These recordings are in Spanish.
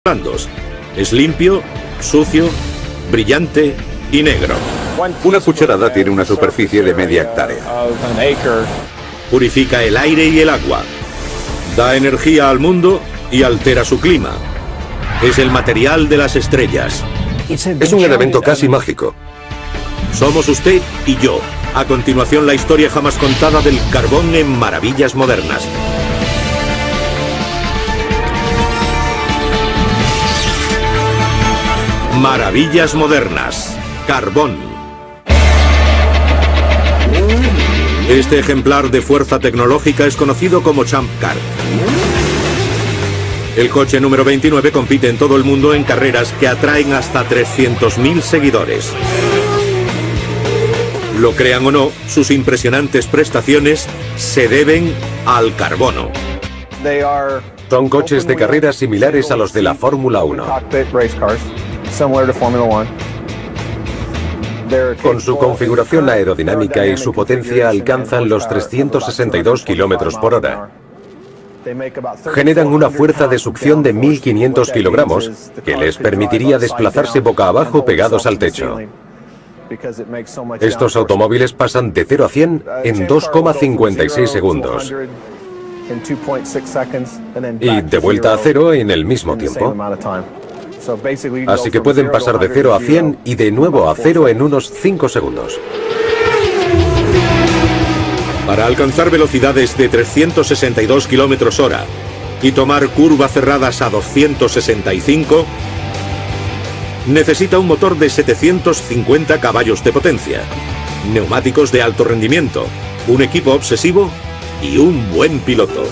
blandos. Es limpio, sucio, brillante y negro. Una cucharada tiene una superficie de media hectárea. Purifica el aire y el agua. Da energía al mundo y altera su clima. Es el material de las estrellas. Es un elemento casi mágico. Somos usted y yo. A continuación, la historia jamás contada del carbón en Maravillas Modernas. Maravillas Modernas. Carbón. Este ejemplar de fuerza tecnológica es conocido como Champ Car. El coche número 29 compite en todo el mundo en carreras que atraen hasta 300.000 seguidores. Lo crean o no, sus impresionantes prestaciones se deben al carbono. Son coches de carreras similares a los de la Fórmula 1. Con su configuración aerodinámica y su potencia alcanzan los 362 kilómetros por hora. Generan una fuerza de succión de 1.500 kilogramos que les permitiría desplazarse boca abajo pegados al techo. Estos automóviles pasan de 0 a 100 en 2,56 segundos. Y de vuelta a cero en el mismo tiempo. Así que pueden pasar de 0 a 100 y de nuevo a 0 en unos 5 segundos. Para alcanzar velocidades de 362 kilómetros hora y tomar curvas cerradas a 265, necesita un motor de 750 caballos de potencia, neumáticos de alto rendimiento, un equipo obsesivo y un buen piloto.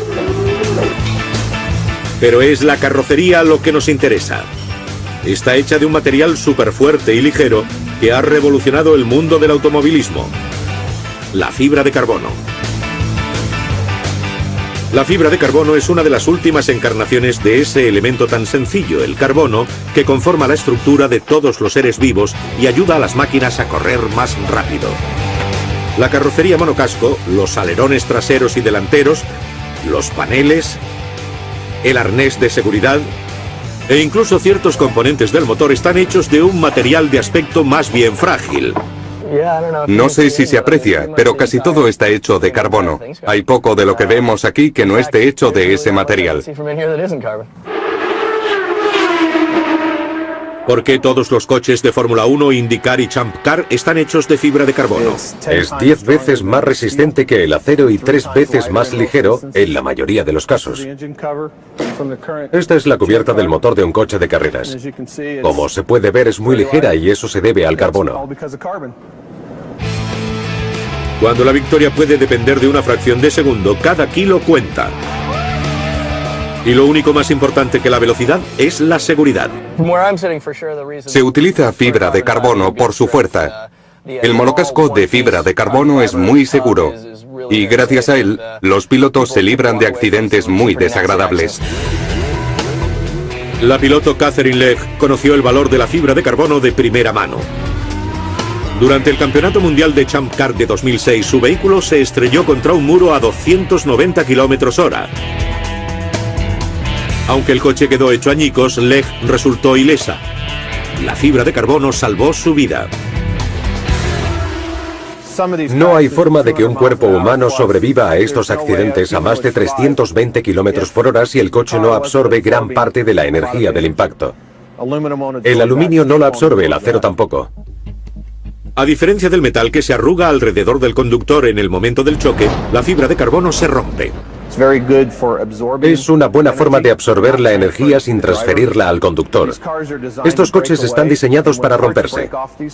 Pero es la carrocería lo que nos interesa. Está hecha de un material súper fuerte y ligero que ha revolucionado el mundo del automovilismo: la fibra de carbono. La fibra de carbono es una de las últimas encarnaciones de ese elemento tan sencillo, el carbono, que conforma la estructura de todos los seres vivos y ayuda a las máquinas a correr más rápido. La carrocería monocasco, los alerones traseros y delanteros, los paneles, el arnés de seguridad e incluso ciertos componentes del motor están hechos de un material de aspecto más bien frágil. No sé si se aprecia, pero casi todo está hecho de carbono. Hay poco de lo que vemos aquí que no esté hecho de ese material. ¿Por qué todos los coches de Fórmula 1, IndyCar y Champ Car están hechos de fibra de carbono? Es 10 veces más resistente que el acero y 3 veces más ligero en la mayoría de los casos. Esta es la cubierta del motor de un coche de carreras. Como se puede ver, es muy ligera y eso se debe al carbono. Cuando la victoria puede depender de una fracción de segundo, cada kilo cuenta. Y lo único más importante que la velocidad es la seguridad. Se utiliza fibra de carbono por su fuerza. El monocasco de fibra de carbono es muy seguro. Y gracias a él, los pilotos se libran de accidentes muy desagradables. La piloto Catherine Legge conoció el valor de la fibra de carbono de primera mano. Durante el Campeonato Mundial de Champ Car de 2006, su vehículo se estrelló contra un muro a 290 kilómetros hora. Aunque el coche quedó hecho añicos, Legge resultó ilesa. La fibra de carbono salvó su vida. No hay forma de que un cuerpo humano sobreviva a estos accidentes a más de 320 kilómetros por hora si el coche no absorbe gran parte de la energía del impacto. El aluminio no la absorbe, el acero tampoco. A diferencia del metal que se arruga alrededor del conductor en el momento del choque, la fibra de carbono se rompe. Es una buena forma de absorber la energía sin transferirla al conductor. Estos coches están diseñados para romperse.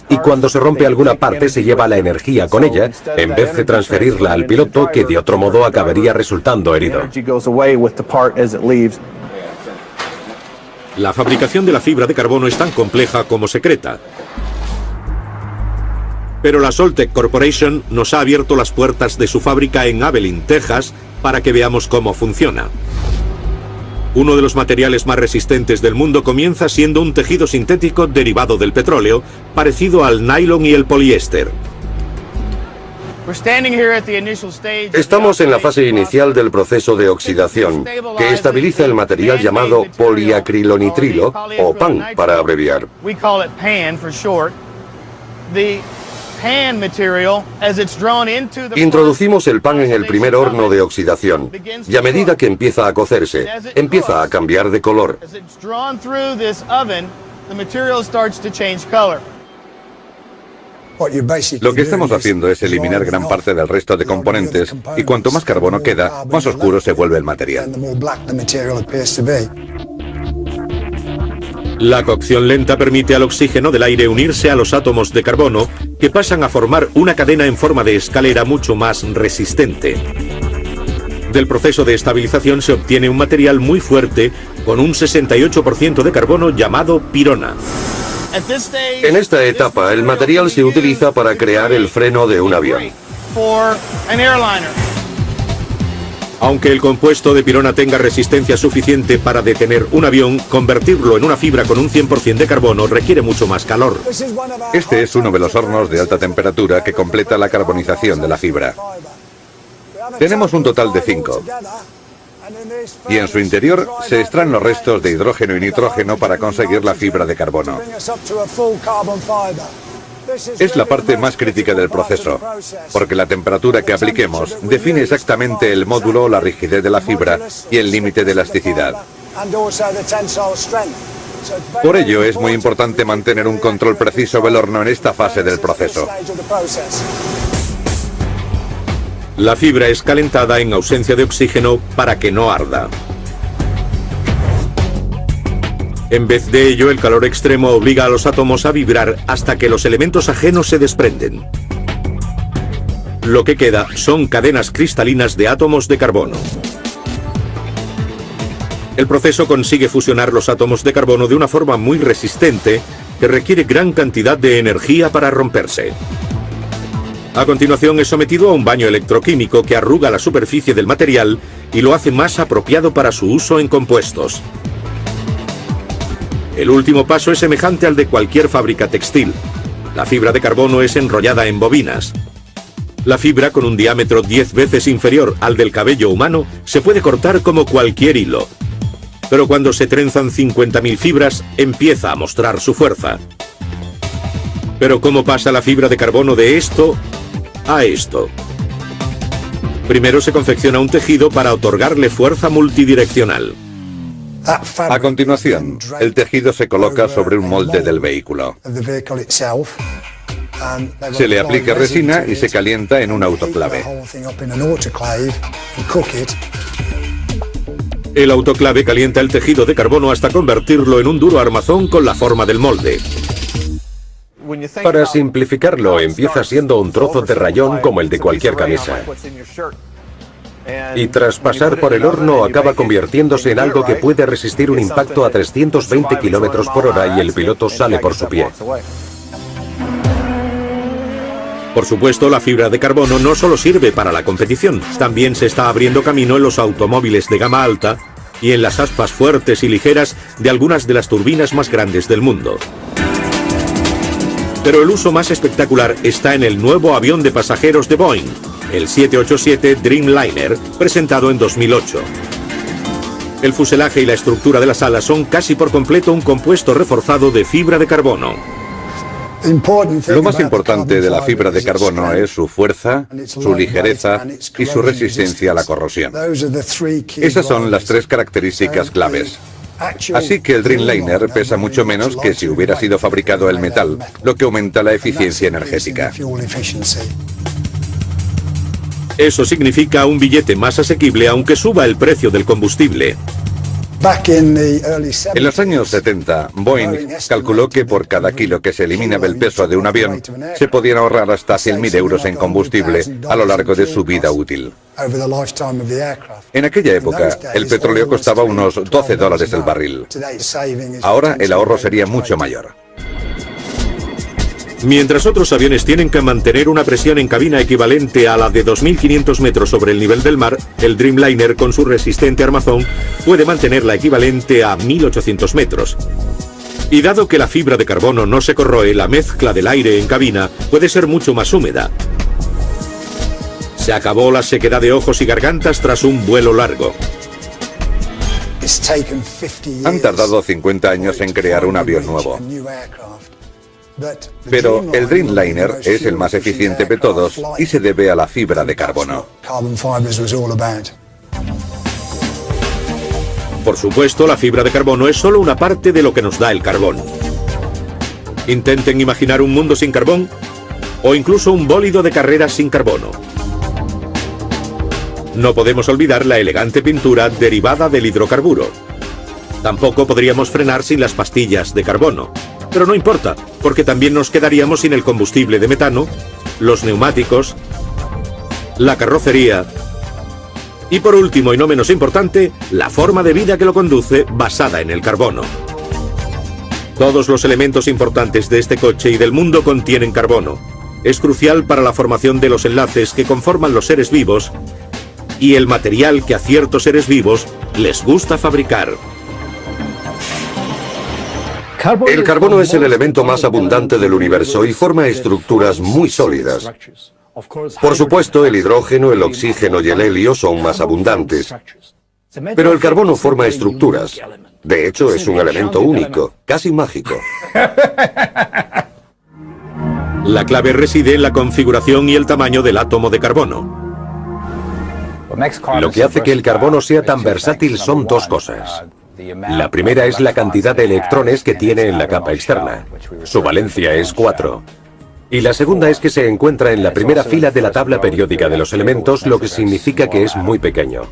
Y cuando se rompe alguna parte se lleva la energía con ella, en vez de transferirla al piloto, que de otro modo acabaría resultando herido. La fabricación de la fibra de carbono es tan compleja como secreta. Pero la Soltec Corporation nos ha abierto las puertas de su fábrica en Abilene, Texas, para que veamos cómo funciona. Uno de los materiales más resistentes del mundo comienza siendo un tejido sintético derivado del petróleo, parecido al nylon y el poliéster. Estamos en la fase inicial del proceso de oxidación, que estabiliza el material llamado poliacrilonitrilo, o PAN para abreviar. Introducimos el pan en el primer horno de oxidación, y a medida que empieza a cocerse, empieza a cambiar de color. Lo que estamos haciendo es eliminar gran parte del resto de componentes, y cuanto más carbono queda, más oscuro se vuelve el material. La cocción lenta permite al oxígeno del aire unirse a los átomos de carbono, que pasan a formar una cadena en forma de escalera mucho más resistente. Del proceso de estabilización se obtiene un material muy fuerte, con un 68% de carbono llamado pirona. En esta etapa, el material se utiliza para crear el freno de un avión. Aunque el compuesto de pirona tenga resistencia suficiente para detener un avión, convertirlo en una fibra con un 100% de carbono requiere mucho más calor. Este es uno de los hornos de alta temperatura que completa la carbonización de la fibra. Tenemos un total de 5. Y en su interior se extraen los restos de hidrógeno y nitrógeno para conseguir la fibra de carbono. Es la parte más crítica del proceso, porque la temperatura que apliquemos define exactamente el módulo o la rigidez de la fibra y el límite de elasticidad. Por ello es muy importante mantener un control preciso del horno en esta fase del proceso. La fibra es calentada en ausencia de oxígeno para que no arda. En vez de ello, el calor extremo obliga a los átomos a vibrar hasta que los elementos ajenos se desprenden. Lo que queda son cadenas cristalinas de átomos de carbono. El proceso consigue fusionar los átomos de carbono de una forma muy resistente que requiere gran cantidad de energía para romperse. A continuación es sometido a un baño electroquímico que arruga la superficie del material y lo hace más apropiado para su uso en compuestos. El último paso es semejante al de cualquier fábrica textil. La fibra de carbono es enrollada en bobinas. La fibra, con un diámetro 10 veces inferior al del cabello humano, se puede cortar como cualquier hilo. Pero cuando se trenzan 50.000 fibras, empieza a mostrar su fuerza. Pero ¿cómo pasa la fibra de carbono de esto a esto? Primero se confecciona un tejido para otorgarle fuerza multidireccional. A continuación, el tejido se coloca sobre un molde del vehículo. Se le aplica resina y se calienta en un autoclave. El autoclave calienta el tejido de carbono hasta convertirlo en un duro armazón con la forma del molde. Para simplificarlo, empieza siendo un trozo de rayón como el de cualquier camisa. Y tras pasar por el horno acaba convirtiéndose en algo que puede resistir un impacto a 320 km por hora y el piloto sale por su pie. Por supuesto, la fibra de carbono no solo sirve para la competición, también se está abriendo camino en los automóviles de gama alta y en las aspas fuertes y ligeras de algunas de las turbinas más grandes del mundo. Pero el uso más espectacular está en el nuevo avión de pasajeros de Boeing, el 787 Dreamliner, presentado en 2008. El fuselaje y la estructura de las alas son casi por completo un compuesto reforzado de fibra de carbono. Lo más importante de la fibra de carbono es su fuerza, su ligereza y su resistencia a la corrosión. Esas son las tres características claves. Así que el Dreamliner pesa mucho menos que si hubiera sido fabricado el metal, lo que aumenta la eficiencia energética. Eso significa un billete más asequible aunque suba el precio del combustible. En los años 70, Boeing calculó que por cada kilo que se elimina del peso de un avión, se podían ahorrar hasta 100.000 euros en combustible a lo largo de su vida útil. En aquella época, el petróleo costaba unos $12 el barril. Ahora el ahorro sería mucho mayor. Mientras otros aviones tienen que mantener una presión en cabina equivalente a la de 2.500 metros sobre el nivel del mar, el Dreamliner, con su resistente armazón, puede mantenerla equivalente a 1.800 metros. Y dado que la fibra de carbono no se corroe, la mezcla del aire en cabina puede ser mucho más húmeda. Se acabó la sequedad de ojos y gargantas tras un vuelo largo. Han tardado 50 años en crear un avión nuevo. Pero el Dreamliner es el más eficiente de todos y se debe a la fibra de carbono. Por supuesto, la fibra de carbono es solo una parte de lo que nos da el carbón. Intenten imaginar un mundo sin carbón o incluso un bólido de carreras sin carbono. No podemos olvidar la elegante pintura derivada del hidrocarburo. Tampoco podríamos frenar sin las pastillas de carbono. Pero no importa, porque también nos quedaríamos sin el combustible de metano, los neumáticos, la carrocería y por último y no menos importante, la forma de vida que lo conduce basada en el carbono. Todos los elementos importantes de este coche y del mundo contienen carbono. Es crucial para la formación de los enlaces que conforman los seres vivos y el material que a ciertos seres vivos les gusta fabricar. El carbono es el elemento más abundante del universo y forma estructuras muy sólidas. Por supuesto, el hidrógeno, el oxígeno y el helio son más abundantes. Pero el carbono forma estructuras. De hecho, es un elemento único, casi mágico. La clave reside en la configuración y el tamaño del átomo de carbono. Lo que hace que el carbono sea tan versátil son dos cosas. La primera es la cantidad de electrones que tiene en la capa externa. Su valencia es 4. Y la segunda es que se encuentra en la primera fila de la tabla periódica de los elementos, lo que significa que es muy pequeño.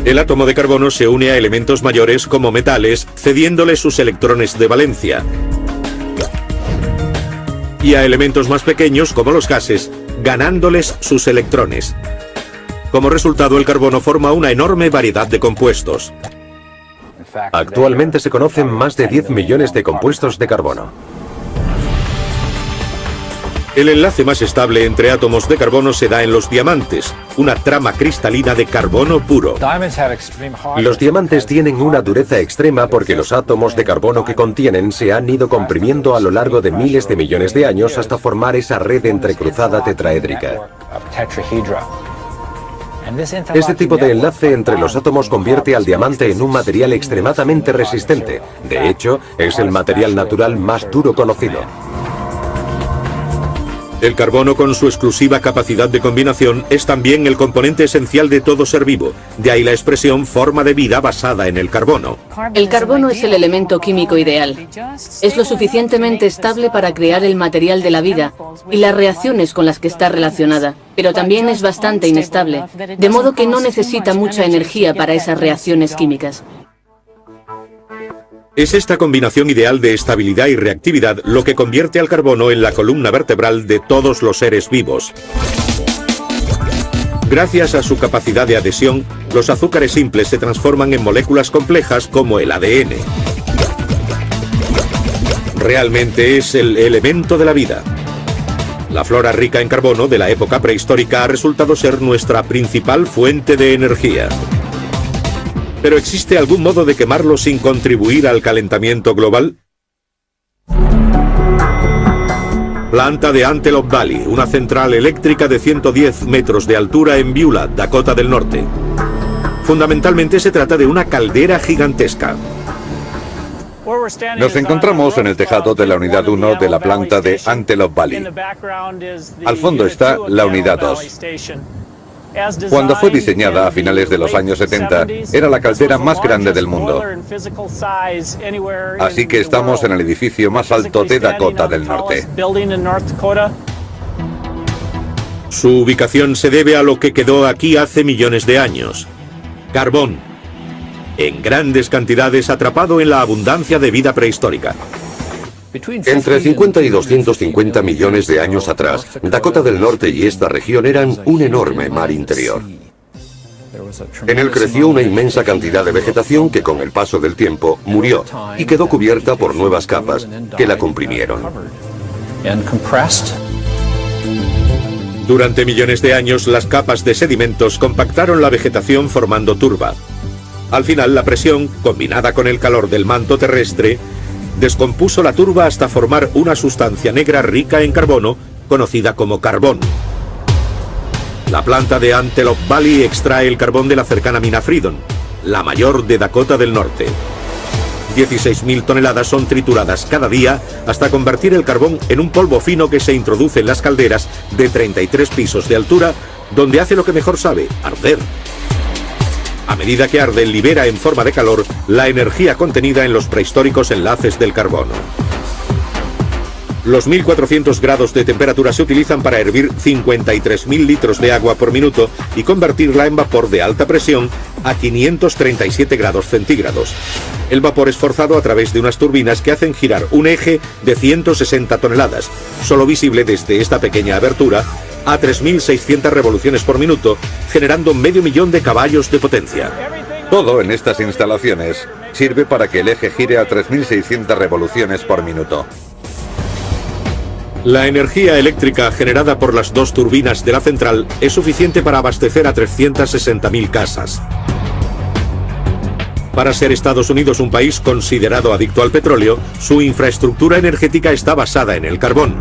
El átomo de carbono se une a elementos mayores como metales, cediéndoles sus electrones de valencia. Y a elementos más pequeños como los gases, ganándoles sus electrones. Como resultado, el carbono forma una enorme variedad de compuestos. Actualmente se conocen más de 10 millones de compuestos de carbono. El enlace más estable entre átomos de carbono se da en los diamantes, una trama cristalina de carbono puro. Los diamantes tienen una dureza extrema porque los átomos de carbono que contienen se han ido comprimiendo a lo largo de miles de millones de años hasta formar esa red entrecruzada tetraédrica. Este tipo de enlace entre los átomos convierte al diamante en un material extremadamente resistente. De hecho, es el material natural más duro conocido. El carbono, con su exclusiva capacidad de combinación, es también el componente esencial de todo ser vivo. De ahí la expresión forma de vida basada en el carbono. El carbono es el elemento químico ideal. Es lo suficientemente estable para crear el material de la vida y las reacciones con las que está relacionada, pero también es bastante inestable, de modo que no necesita mucha energía para esas reacciones químicas. Es esta combinación ideal de estabilidad y reactividad lo que convierte al carbono en la columna vertebral de todos los seres vivos. Gracias a su capacidad de adhesión, los azúcares simples se transforman en moléculas complejas como el ADN. Realmente es el elemento de la vida. La flora rica en carbono de la época prehistórica ha resultado ser nuestra principal fuente de energía. ¿Pero existe algún modo de quemarlo sin contribuir al calentamiento global? Planta de Antelope Valley, una central eléctrica de 110 metros de altura en Beulah, Dakota del Norte. Fundamentalmente se trata de una caldera gigantesca. Nos encontramos en el tejado de la unidad 1 de la planta de Antelope Valley. Al fondo está la unidad 2. Cuando fue diseñada a finales de los años 70, era la caldera más grande del mundo. Así que estamos en el edificio más alto de Dakota del Norte. Su ubicación se debe a lo que quedó aquí hace millones de años: carbón, en grandes cantidades atrapado en la abundancia de vida prehistórica. Entre 50 y 250 millones de años atrás, Dakota del Norte y esta región eran un enorme mar interior. En él creció una inmensa cantidad de vegetación que con el paso del tiempo murió y quedó cubierta por nuevas capas que la comprimieron. Durante millones de años, las capas de sedimentos compactaron la vegetación formando turba. Al final, la presión, combinada con el calor del manto terrestre, descompuso la turba hasta formar una sustancia negra rica en carbono, conocida como carbón. La planta de Antelope Valley extrae el carbón de la cercana mina Freedom, la mayor de Dakota del Norte. 16.000 toneladas son trituradas cada día hasta convertir el carbón en un polvo fino que se introduce en las calderas de 33 pisos de altura, donde hace lo que mejor sabe, arder. A medida que arde, libera en forma de calor la energía contenida en los prehistóricos enlaces del carbono. Los 1400 grados de temperatura se utilizan para hervir 53.000 litros de agua por minuto y convertirla en vapor de alta presión a 537 grados centígrados. El vapor es forzado a través de unas turbinas que hacen girar un eje de 160 toneladas, solo visible desde esta pequeña abertura, a 3.600 revoluciones por minuto, generando 500.000 de caballos de potencia. Todo en estas instalaciones sirve para que el eje gire a 3.600 revoluciones por minuto. La energía eléctrica generada por las dos turbinas de la central es suficiente para abastecer a 360.000 casas. Para ser Estados Unidos un país considerado adicto al petróleo, su infraestructura energética está basada en el carbón.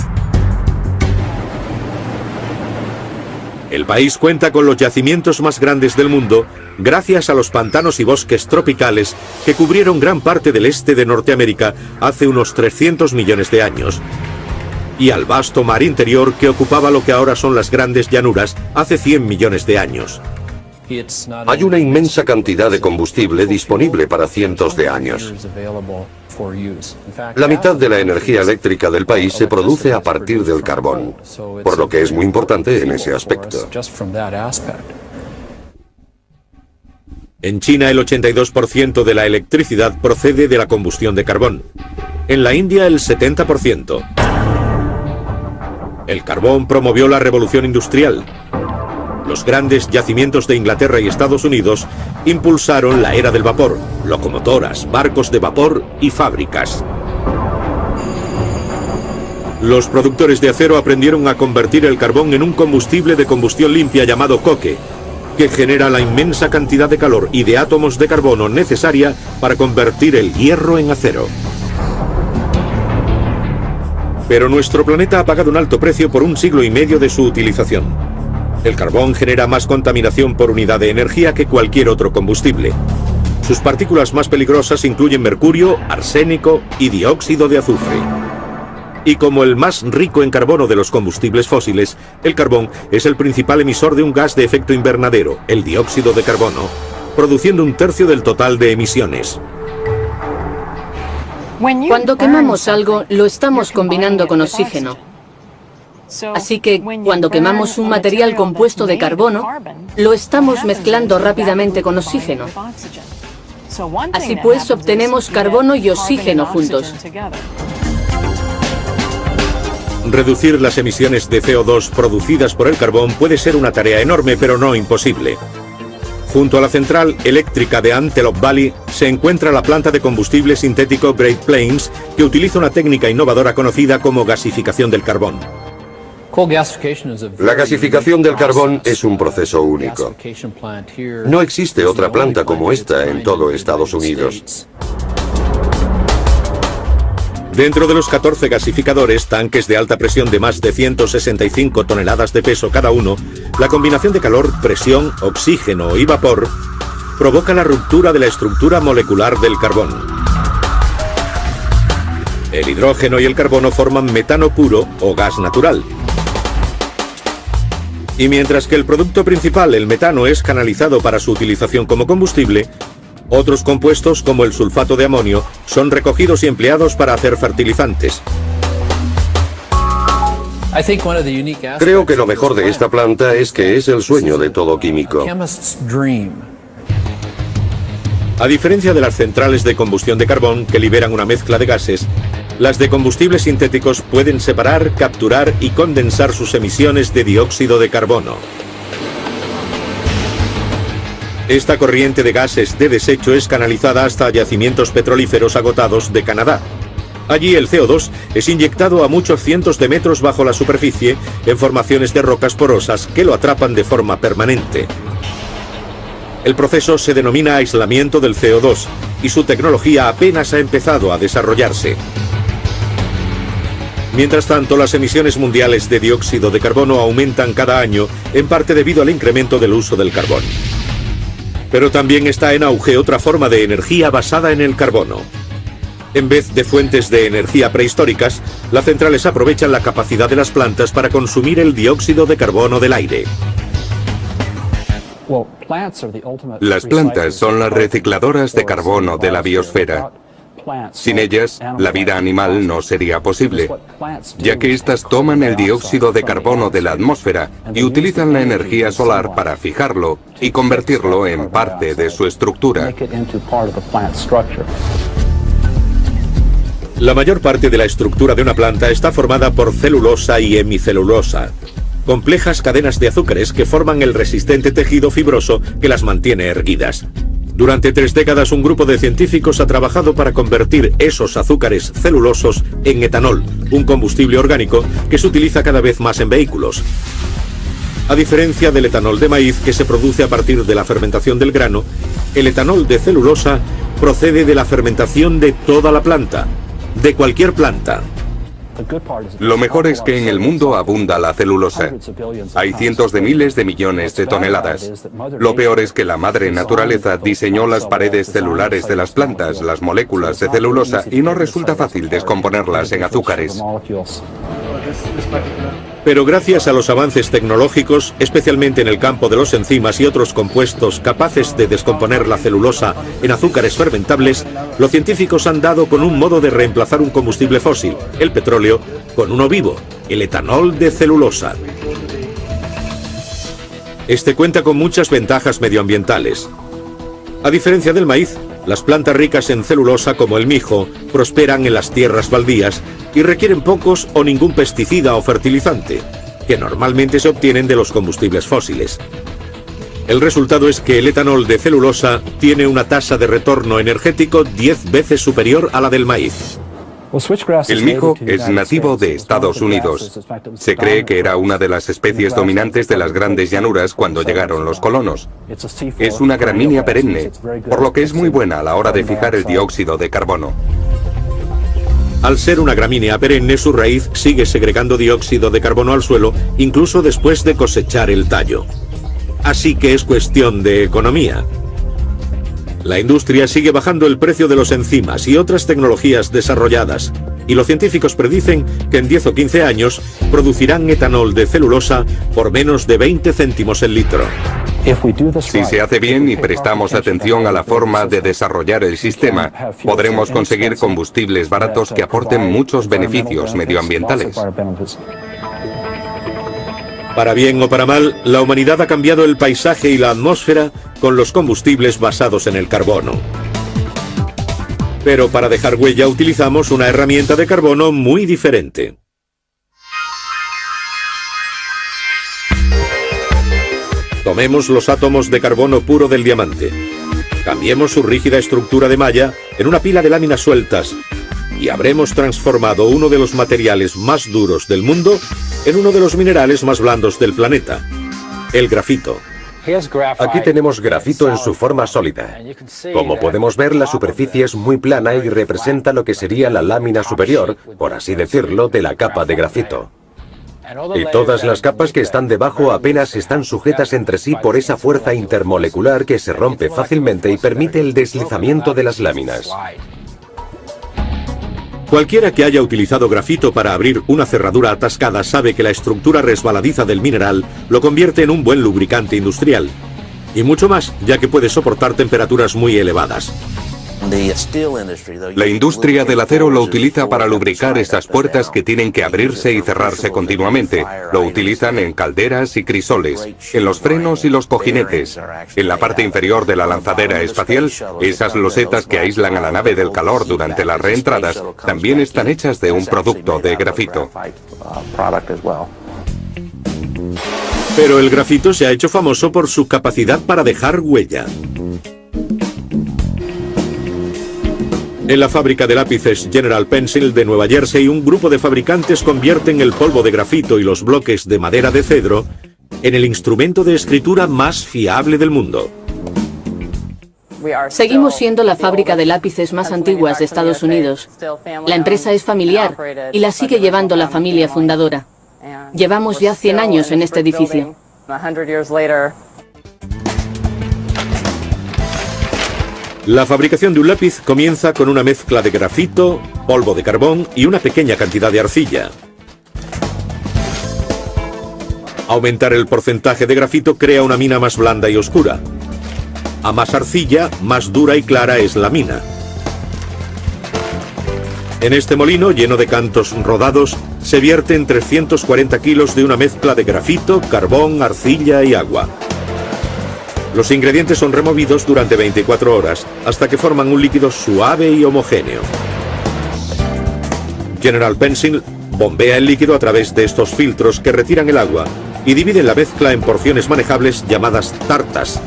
El país cuenta con los yacimientos más grandes del mundo gracias a los pantanos y bosques tropicales que cubrieron gran parte del este de Norteamérica hace unos 300 millones de años. Y al vasto mar interior que ocupaba lo que ahora son las grandes llanuras hace 100 millones de años. Hay una inmensa cantidad de combustible disponible para cientos de años. La mitad de la energía eléctrica del país se produce a partir del carbón, por lo que es muy importante en ese aspecto. En China el 82% de la electricidad procede de la combustión de carbón. En la India el 70%. El carbón promovió la revolución industrial. Los grandes yacimientos de Inglaterra y Estados Unidos impulsaron la era del vapor, locomotoras, barcos de vapor y fábricas. Los productores de acero aprendieron a convertir el carbón en un combustible de combustión limpia llamado coque, que genera la inmensa cantidad de calor y de átomos de carbono necesaria para convertir el hierro en acero. Pero nuestro planeta ha pagado un alto precio por 1 siglo y medio de su utilización. El carbón genera más contaminación por unidad de energía que cualquier otro combustible. Sus partículas más peligrosas incluyen mercurio, arsénico y dióxido de azufre. Y como el más rico en carbono de los combustibles fósiles, el carbón es el principal emisor de un gas de efecto invernadero, el dióxido de carbono, produciendo 1/3 del total de emisiones. Cuando quemamos algo, lo estamos combinando con oxígeno. Así que, cuando quemamos un material compuesto de carbono, lo estamos mezclando rápidamente con oxígeno. Así pues, obtenemos carbono y oxígeno juntos. Reducir las emisiones de CO2 producidas por el carbón puede ser una tarea enorme, pero no imposible. Junto a la central eléctrica de Antelope Valley se encuentra la planta de combustible sintético Great Plains, que utiliza una técnica innovadora conocida como gasificación del carbón. La gasificación del carbón es un proceso único. No existe otra planta como esta en todo Estados Unidos. Dentro de los 14 gasificadores, tanques de alta presión de más de 165 toneladas de peso cada uno, la combinación de calor, presión, oxígeno y vapor provoca la ruptura de la estructura molecular del carbón. El hidrógeno y el carbono forman metano puro o gas natural. Y mientras que el producto principal, el metano, es canalizado para su utilización como combustible, otros compuestos, como el sulfato de amonio, son recogidos y empleados para hacer fertilizantes. Creo que lo mejor de esta planta es que es el sueño de todo químico. A diferencia de las centrales de combustión de carbón, que liberan una mezcla de gases, las de combustibles sintéticos pueden separar, capturar y condensar sus emisiones de dióxido de carbono. Esta corriente de gases de desecho es canalizada hasta yacimientos petrolíferos agotados de Canadá. Allí el CO2 es inyectado a muchos cientos de metros bajo la superficie en formaciones de rocas porosas que lo atrapan de forma permanente. El proceso se denomina aislamiento del CO2 y su tecnología apenas ha empezado a desarrollarse. Mientras tanto, las emisiones mundiales de dióxido de carbono aumentan cada año, en parte debido al incremento del uso del carbón. Pero también está en auge otra forma de energía basada en el carbono. En vez de fuentes de energía prehistóricas, las centrales aprovechan la capacidad de las plantas para consumir el dióxido de carbono del aire. Las plantas son las recicladoras de carbono de la biosfera. Sin ellas, la vida animal no sería posible, ya que éstas toman el dióxido de carbono de la atmósfera y utilizan la energía solar para fijarlo y convertirlo en parte de su estructura. La mayor parte de la estructura de una planta está formada por celulosa y hemicelulosa, complejas cadenas de azúcares que forman el resistente tejido fibroso que las mantiene erguidas. Durante 3 décadas, un grupo de científicos ha trabajado para convertir esos azúcares celulosos en etanol, un combustible orgánico que se utiliza cada vez más en vehículos. A diferencia del etanol de maíz, que se produce a partir de la fermentación del grano, el etanol de celulosa procede de la fermentación de toda la planta, de cualquier planta. Lo mejor es que en el mundo abunda la celulosa. Hay cientos de miles de millones de toneladas. Lo peor es que la madre naturaleza diseñó las paredes celulares de las plantas, las moléculas de celulosa, y no resulta fácil descomponerlas en azúcares. Pero gracias a los avances tecnológicos, especialmente en el campo de los enzimas y otros compuestos capaces de descomponer la celulosa en azúcares fermentables, los científicos han dado con un modo de reemplazar un combustible fósil, el petróleo, con uno vivo, el etanol de celulosa. Este cuenta con muchas ventajas medioambientales. A diferencia del maíz, las plantas ricas en celulosa, como el mijo, prosperan en las tierras baldías y requieren pocos o ningún pesticida o fertilizante, que normalmente se obtienen de los combustibles fósiles. El resultado es que el etanol de celulosa tiene una tasa de retorno energético 10 veces superior a la del maíz. El mijo es nativo de Estados Unidos. Se cree que era una de las especies dominantes de las grandes llanuras cuando llegaron los colonos. Es una gramínea perenne, por lo que es muy buena a la hora de fijar el dióxido de carbono. Al ser una gramínea perenne, su raíz sigue segregando dióxido de carbono al suelo, incluso después de cosechar el tallo. Así que es cuestión de economía. La industria sigue bajando el precio de los enzimas y otras tecnologías desarrolladas, y los científicos predicen que en 10 o 15 años producirán etanol de celulosa por menos de 20 céntimos el litro. Si se hace bien y prestamos atención a la forma de desarrollar el sistema, podremos conseguir combustibles baratos que aporten muchos beneficios medioambientales. Para bien o para mal, la humanidad ha cambiado el paisaje y la atmósfera con los combustibles basados en el carbono. Pero para dejar huella utilizamos una herramienta de carbono muy diferente. Tomemos los átomos de carbono puro del diamante. Cambiemos su rígida estructura de malla en una pila de láminas sueltas y habremos transformado uno de los materiales más duros del mundo en uno de los minerales más blandos del planeta, el grafito. Aquí tenemos grafito en su forma sólida. Como podemos ver, la superficie es muy plana y representa lo que sería la lámina superior, por así decirlo, de la capa de grafito. Y todas las capas que están debajo apenas están sujetas entre sí por esa fuerza intermolecular que se rompe fácilmente y permite el deslizamiento de las láminas. Cualquiera que haya utilizado grafito para abrir una cerradura atascada sabe que la estructura resbaladiza del mineral lo convierte en un buen lubricante industrial. Y mucho más, ya que puede soportar temperaturas muy elevadas. La industria del acero lo utiliza para lubricar estas puertas que tienen que abrirse y cerrarse continuamente. Lo utilizan en calderas y crisoles, en los frenos y los cojinetes. En la parte inferior de la lanzadera espacial, esas losetas que aíslan a la nave del calor durante las reentradas también están hechas de un producto de grafito. Pero el grafito se ha hecho famoso por su capacidad para dejar huella. En la fábrica de lápices General Pencil de Nueva Jersey, un grupo de fabricantes convierten el polvo de grafito y los bloques de madera de cedro en el instrumento de escritura más fiable del mundo. Seguimos siendo la fábrica de lápices más antiguas de Estados Unidos. La empresa es familiar y la sigue llevando la familia fundadora. Llevamos ya 100 años en este edificio. La fabricación de un lápiz comienza con una mezcla de grafito, polvo de carbón y una pequeña cantidad de arcilla. Aumentar el porcentaje de grafito crea una mina más blanda y oscura. A más arcilla, más dura y clara es la mina. En este molino, lleno de cantos rodados, se vierten 340 kilos de una mezcla de grafito, carbón, arcilla y agua. Los ingredientes son removidos durante 24 horas, hasta que forman un líquido suave y homogéneo. General Pencil bombea el líquido a través de estos filtros que retiran el agua y dividen la mezcla en porciones manejables llamadas tartas.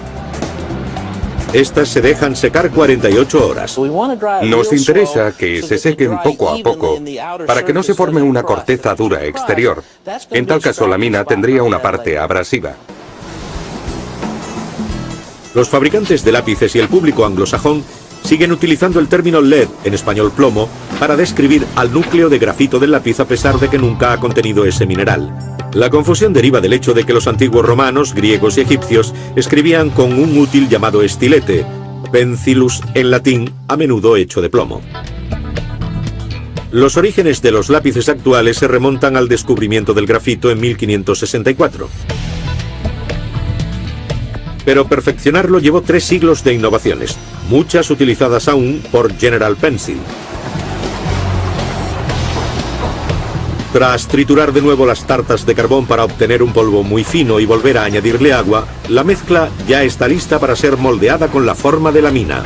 Estas se dejan secar 48 horas. Nos interesa que se sequen poco a poco para que no se forme una corteza dura exterior. En tal caso, la mina tendría una parte abrasiva. Los fabricantes de lápices y el público anglosajón siguen utilizando el término lead, en español plomo, para describir al núcleo de grafito del lápiz a pesar de que nunca ha contenido ese mineral. La confusión deriva del hecho de que los antiguos romanos, griegos y egipcios escribían con un útil llamado estilete, pencilus en latín, a menudo hecho de plomo. Los orígenes de los lápices actuales se remontan al descubrimiento del grafito en 1564. Pero perfeccionarlo llevó 3 siglos de innovaciones, muchas utilizadas aún por General Pencil. Tras triturar de nuevo las tartas de carbón para obtener un polvo muy fino y volver a añadirle agua, la mezcla ya está lista para ser moldeada con la forma de la mina.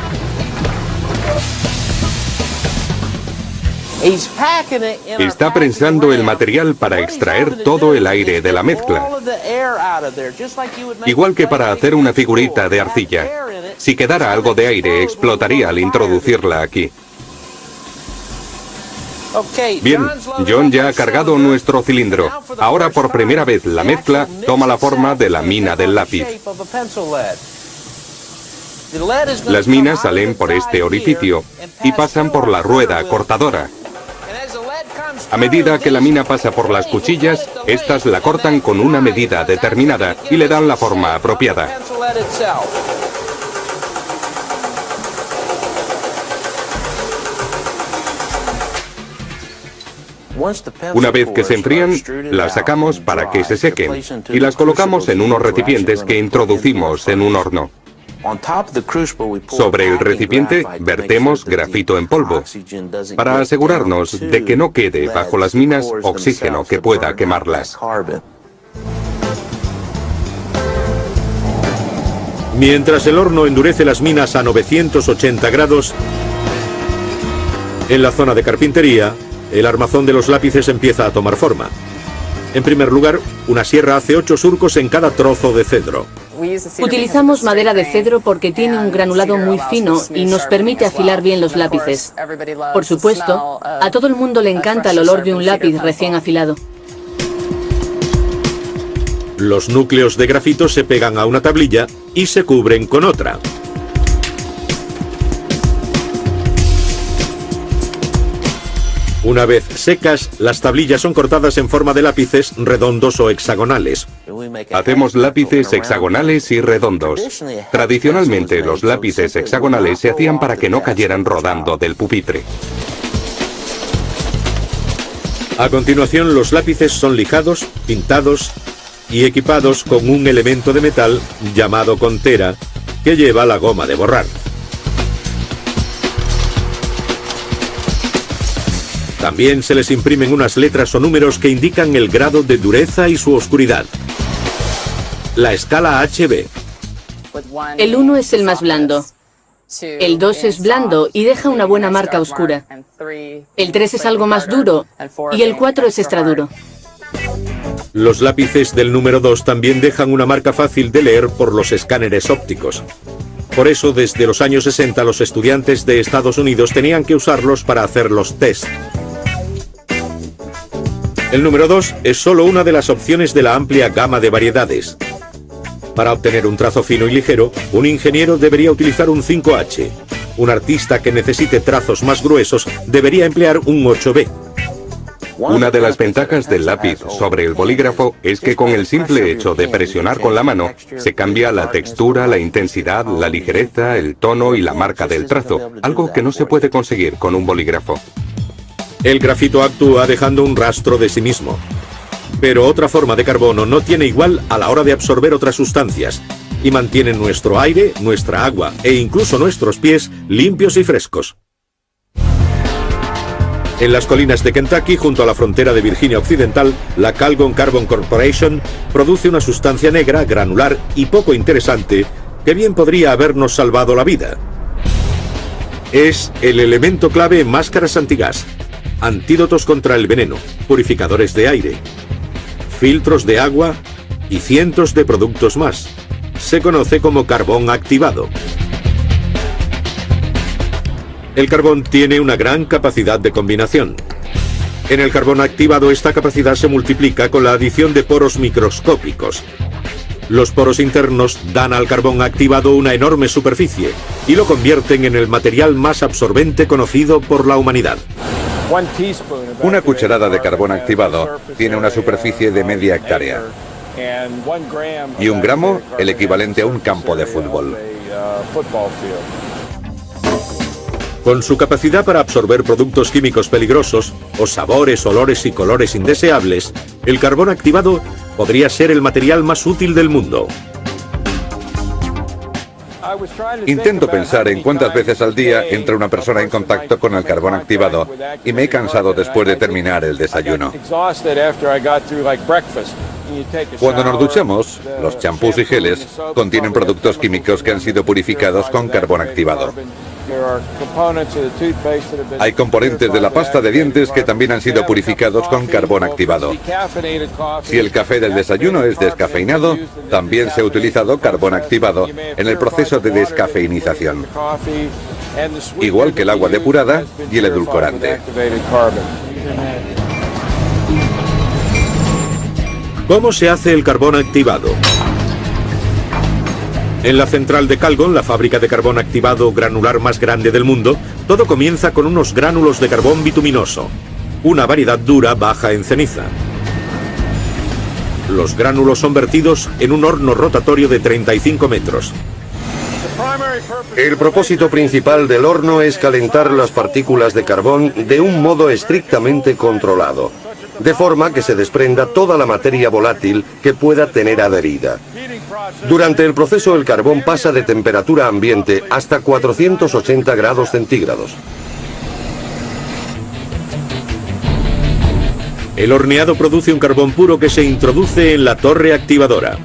Está prensando el material para extraer todo el aire de la mezcla. Igual que para hacer una figurita de arcilla. Si quedara algo de aire, explotaría al introducirla aquí. Bien, John ya ha cargado nuestro cilindro. Ahora por primera vez la mezcla toma la forma de la mina del lápiz. Las minas salen por este orificio y pasan por la rueda cortadora. A medida que la mina pasa por las cuchillas, estas la cortan con una medida determinada y le dan la forma apropiada. Una vez que se enfrían, las sacamos para que se sequen y las colocamos en unos recipientes que introducimos en un horno. Sobre el recipiente vertemos grafito en polvo, para asegurarnos de que no quede bajo las minas oxígeno que pueda quemarlas. Mientras el horno endurece las minas a 980 grados, en la zona de carpintería, el armazón de los lápices empieza a tomar forma. En primer lugar, una sierra hace 8 surcos en cada trozo de cedro. Utilizamos madera de cedro porque tiene un granulado muy fino y nos permite afilar bien los lápices. Por supuesto, a todo el mundo le encanta el olor de un lápiz recién afilado. Los núcleos de grafito se pegan a una tablilla y se cubren con otra. Una vez secas, las tablillas son cortadas en forma de lápices redondos o hexagonales. Hacemos lápices hexagonales y redondos. Tradicionalmente, los lápices hexagonales se hacían para que no cayeran rodando del pupitre. A continuación, los lápices son lijados, pintados y equipados con un elemento de metal llamado contera, que lleva la goma de borrar. También se les imprimen unas letras o números que indican el grado de dureza y su oscuridad. La escala HB. El 1 es el más blando. El 2 es blando y deja una buena marca oscura. El 3 es algo más duro y el 4 es extra duro. Los lápices del número 2 también dejan una marca fácil de leer por los escáneres ópticos. Por eso, desde los años 60, los estudiantes de Estados Unidos tenían que usarlos para hacer los test. El número 2 es solo una de las opciones de la amplia gama de variedades. Para obtener un trazo fino y ligero, un ingeniero debería utilizar un 5H. Un artista que necesite trazos más gruesos debería emplear un 8B. Una de las ventajas del lápiz sobre el bolígrafo es que con el simple hecho de presionar con la mano, se cambia la textura, la intensidad, la ligereza, el tono y la marca del trazo, algo que no se puede conseguir con un bolígrafo. El grafito actúa dejando un rastro de sí mismo. Pero otra forma de carbono no tiene igual a la hora de absorber otras sustancias y mantiene nuestro aire, nuestra agua e incluso nuestros pies limpios y frescos. En las colinas de Kentucky, junto a la frontera de Virginia Occidental, la Calgon Carbon Corporation produce una sustancia negra, granular y poco interesante que bien podría habernos salvado la vida. Es el elemento clave en máscaras antigas, antídotos contra el veneno, purificadores de aire, filtros de agua y cientos de productos más. Se conoce como carbón activado. El carbón tiene una gran capacidad de combinación. En el carbón activado esta capacidad se multiplica con la adición de poros microscópicos. Los poros internos dan al carbón activado una enorme superficie y lo convierten en el material más absorbente conocido por la humanidad. Una cucharada de carbón activado tiene una superficie de media hectárea. Y 1 gramo, el equivalente a un campo de fútbol. Con su capacidad para absorber productos químicos peligrosos, o sabores, olores y colores indeseables, el carbón activado podría ser el material más útil del mundo. Intento pensar en cuántas veces al día entra una persona en contacto con el carbón activado y me he cansado después de terminar el desayuno. Cuando nos duchamos, los champús y geles contienen productos químicos que han sido purificados con carbón activado. Hay componentes de la pasta de dientes que también han sido purificados con carbón activado. Si el café del desayuno es descafeinado, también se ha utilizado carbón activado en el proceso de descafeinización, igual que el agua depurada y el edulcorante. ¿Cómo se hace el carbón activado? En la central de Calgon, la fábrica de carbón activado granular más grande del mundo, todo comienza con unos gránulos de carbón bituminoso, una variedad dura baja en ceniza. Los gránulos son vertidos en un horno rotatorio de 35 metros. El propósito principal del horno es calentar las partículas de carbón de un modo estrictamente controlado, de forma que se desprenda toda la materia volátil que pueda tener adherida. Durante el proceso el carbón pasa de temperatura ambiente hasta 480 grados centígrados. El horneado produce un carbón puro que se introduce en la torre activadora.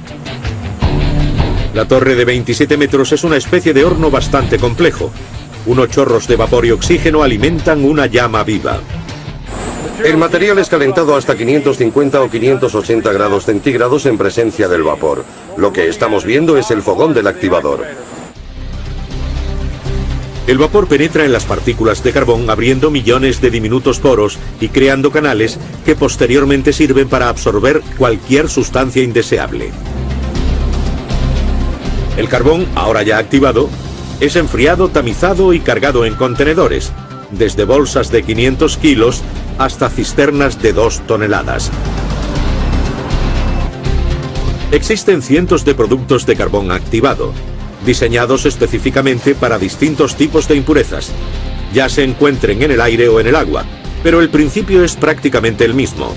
La torre de 27 metros es una especie de horno bastante complejo. Unos chorros de vapor y oxígeno alimentan una llama viva. El material es calentado hasta 550 o 580 grados centígrados en presencia del vapor. Lo que estamos viendo es el fogón del activador. El vapor penetra en las partículas de carbón abriendo millones de diminutos poros y creando canales que posteriormente sirven para absorber cualquier sustancia indeseable. El carbón, ahora ya activado, es enfriado, tamizado y cargado en contenedores, desde bolsas de 500 kilos hasta cisternas de 2 toneladas. Existen cientos de productos de carbón activado, diseñados específicamente para distintos tipos de impurezas, ya se encuentren en el aire o en el agua, pero el principio es prácticamente el mismo.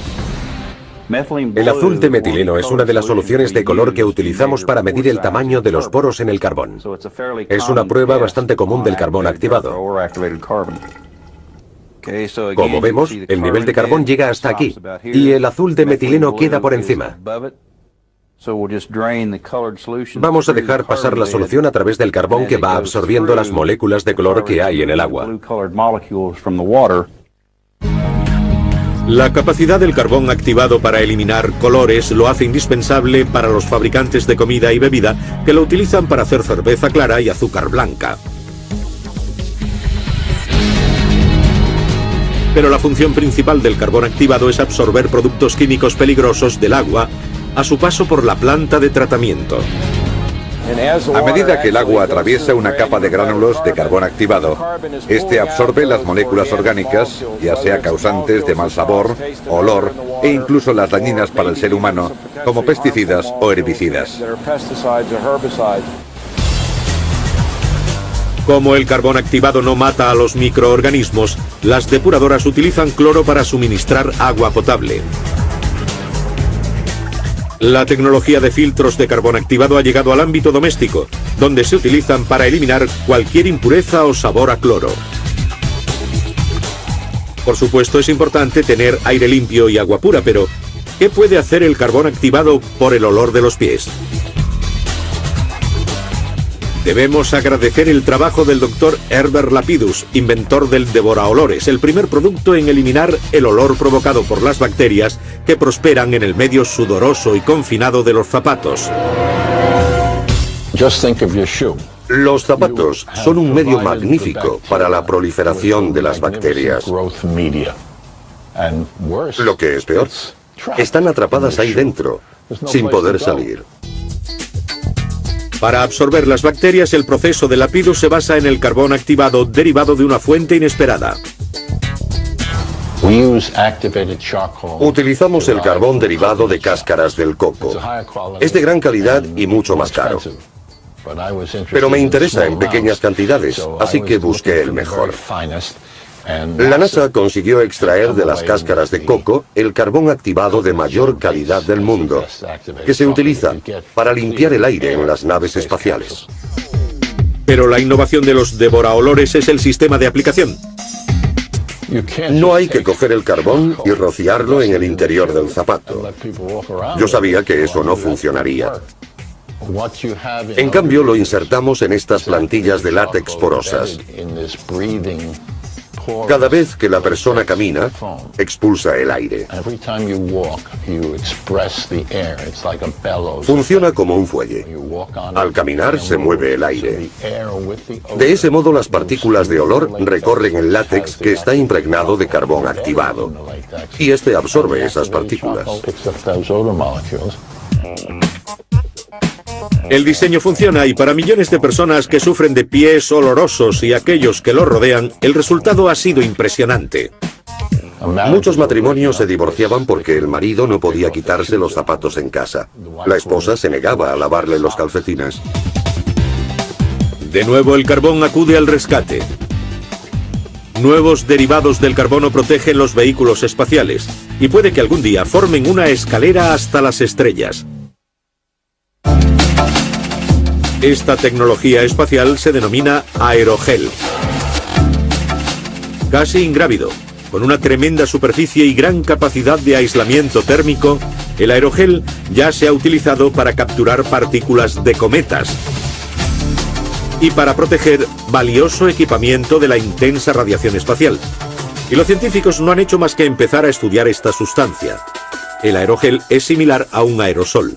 El azul de metileno es una de las soluciones de color que utilizamos para medir el tamaño de los poros en el carbón. Es una prueba bastante común del carbón activado. Como vemos, el nivel de carbón llega hasta aquí, y el azul de metileno queda por encima. Vamos a dejar pasar la solución a través del carbón que va absorbiendo las moléculas de color que hay en el agua. La capacidad del carbón activado para eliminar colores lo hace indispensable para los fabricantes de comida y bebida que lo utilizan para hacer cerveza clara y azúcar blanca. Pero la función principal del carbón activado es absorber productos químicos peligrosos del agua a su paso por la planta de tratamiento. A medida que el agua atraviesa una capa de gránulos de carbón activado, este absorbe las moléculas orgánicas, ya sea causantes de mal sabor, olor e incluso las dañinas para el ser humano, como pesticidas o herbicidas. Como el carbón activado no mata a los microorganismos, las depuradoras utilizan cloro para suministrar agua potable. La tecnología de filtros de carbón activado ha llegado al ámbito doméstico, donde se utilizan para eliminar cualquier impureza o sabor a cloro. Por supuesto, es importante tener aire limpio y agua pura, pero ¿qué puede hacer el carbón activado por el olor de los pies? Debemos agradecer el trabajo del Dr. Herbert Lapidus, inventor del devoraolores, el primer producto en eliminar el olor provocado por las bacterias que prosperan en el medio sudoroso y confinado de los zapatos. Los zapatos son un medio magnífico para la proliferación de las bacterias. Lo que es peor, están atrapadas ahí dentro, sin poder salir. Para absorber las bacterias, el proceso de Lapidus se basa en el carbón activado derivado de una fuente inesperada. Utilizamos el carbón derivado de cáscaras del coco. Es de gran calidad y mucho más caro. Pero me interesa en pequeñas cantidades, así que busqué el mejor. La NASA consiguió extraer de las cáscaras de coco el carbón activado de mayor calidad del mundo, que se utiliza para limpiar el aire en las naves espaciales. Pero la innovación de los devoraolores es el sistema de aplicación. No hay que coger el carbón y rociarlo en el interior del zapato. Yo sabía que eso no funcionaría. En cambio, lo insertamos en estas plantillas de látex porosas. Cada vez que la persona camina, expulsa el aire. Funciona como un fuelle. Al caminar se mueve el aire. De ese modo las partículas de olor recorren el látex que está impregnado de carbón activado. Y este absorbe esas partículas. El diseño funciona y para millones de personas que sufren de pies olorosos y aquellos que los rodean, el resultado ha sido impresionante. Muchos matrimonios se divorciaban porque el marido no podía quitarse los zapatos en casa. La esposa se negaba a lavarle los calcetines. De nuevo el carbón acude al rescate. Nuevos derivados del carbono protegen los vehículos espaciales y puede que algún día formen una escalera hasta las estrellas. Esta tecnología espacial se denomina aerogel. Casi ingrávido, con una tremenda superficie y gran capacidad de aislamiento térmico, el aerogel ya se ha utilizado para capturar partículas de cometas y para proteger valioso equipamiento de la intensa radiación espacial. Y los científicos no han hecho más que empezar a estudiar esta sustancia. El aerogel es similar a un aerosol.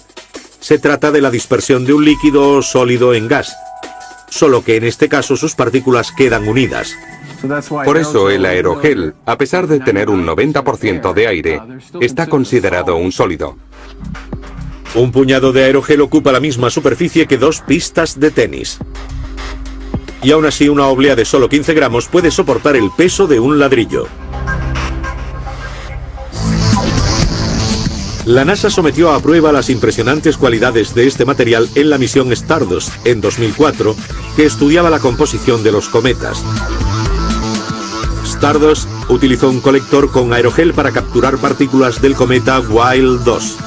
Se trata de la dispersión de un líquido sólido en gas, solo que en este caso sus partículas quedan unidas. Por eso el aerogel, a pesar de tener un 90% de aire, está considerado un sólido. Un puñado de aerogel ocupa la misma superficie que 2 pistas de tenis. Y aún así una oblea de solo 15 gramos puede soportar el peso de un ladrillo. La NASA sometió a prueba las impresionantes cualidades de este material en la misión Stardust en 2004, que estudiaba la composición de los cometas. Stardust utilizó un colector con aerogel para capturar partículas del cometa Wild 2.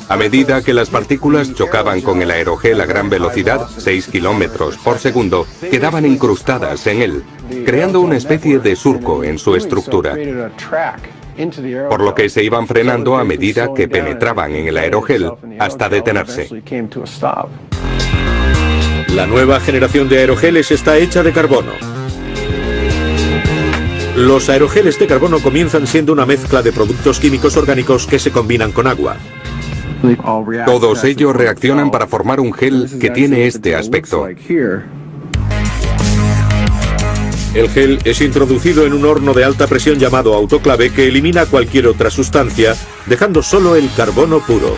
A medida que las partículas chocaban con el aerogel a gran velocidad, 6 kilómetros por segundo, quedaban incrustadas en él, creando una especie de surco en su estructura, por lo que se iban frenando a medida que penetraban en el aerogel hasta detenerse. La nueva generación de aerogeles está hecha de carbono. Los aerogeles de carbono comienzan siendo una mezcla de productos químicos orgánicos que se combinan con agua. Todos ellos reaccionan para formar un gel que tiene este aspecto. El gel es introducido en un horno de alta presión llamado autoclave que elimina cualquier otra sustancia, dejando solo el carbono puro.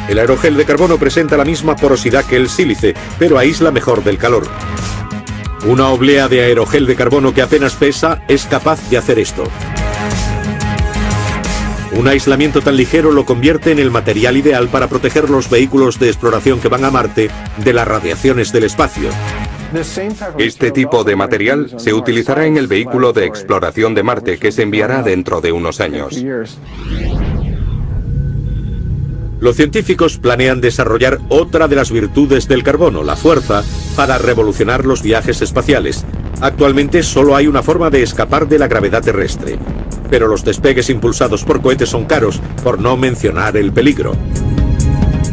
El aerogel de carbono presenta la misma porosidad que el sílice, pero aísla mejor del calor. Una oblea de aerogel de carbono que apenas pesa es capaz de hacer esto. Un aislamiento tan ligero lo convierte en el material ideal para proteger los vehículos de exploración que van a Marte de las radiaciones del espacio. Este tipo de material se utilizará en el vehículo de exploración de Marte que se enviará dentro de unos años. Los científicos planean desarrollar otra de las virtudes del carbono, la fuerza, para revolucionar los viajes espaciales. Actualmente solo hay una forma de escapar de la gravedad terrestre, pero los despegues impulsados por cohetes son caros, por no mencionar el peligro.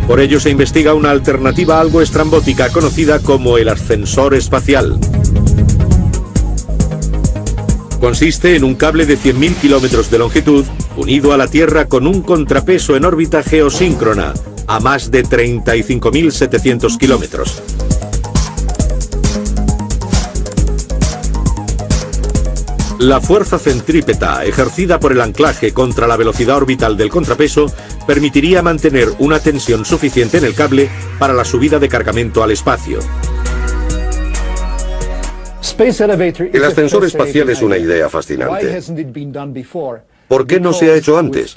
Por ello se investiga una alternativa algo estrambótica conocida como el ascensor espacial. Consiste en un cable de 100.000 kilómetros de longitud, unido a la Tierra con un contrapeso en órbita geosíncrona, a más de 35.700 kilómetros. La fuerza centrípeta ejercida por el anclaje contra la velocidad orbital del contrapeso permitiría mantener una tensión suficiente en el cable para la subida de cargamento al espacio. El ascensor espacial es una idea fascinante. ¿Por qué no se ha hecho antes?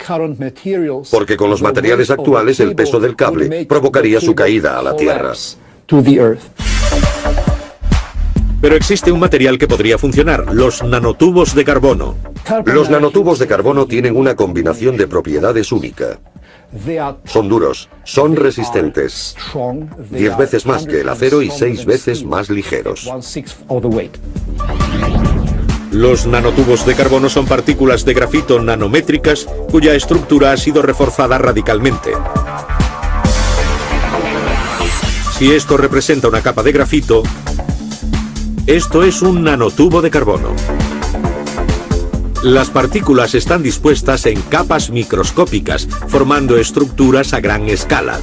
Porque con los materiales actuales el peso del cable provocaría su caída a la Tierra. Pero existe un material que podría funcionar, los nanotubos de carbono. Los nanotubos de carbono tienen una combinación de propiedades única. Son duros, son resistentes, 10 veces más que el acero y 6 veces más ligeros. Los nanotubos de carbono son partículas de grafito nanométricas cuya estructura ha sido reforzada radicalmente. Si esto representa una capa de grafito, esto es un nanotubo de carbono. Las partículas están dispuestas en capas microscópicas, formando estructuras a gran escala.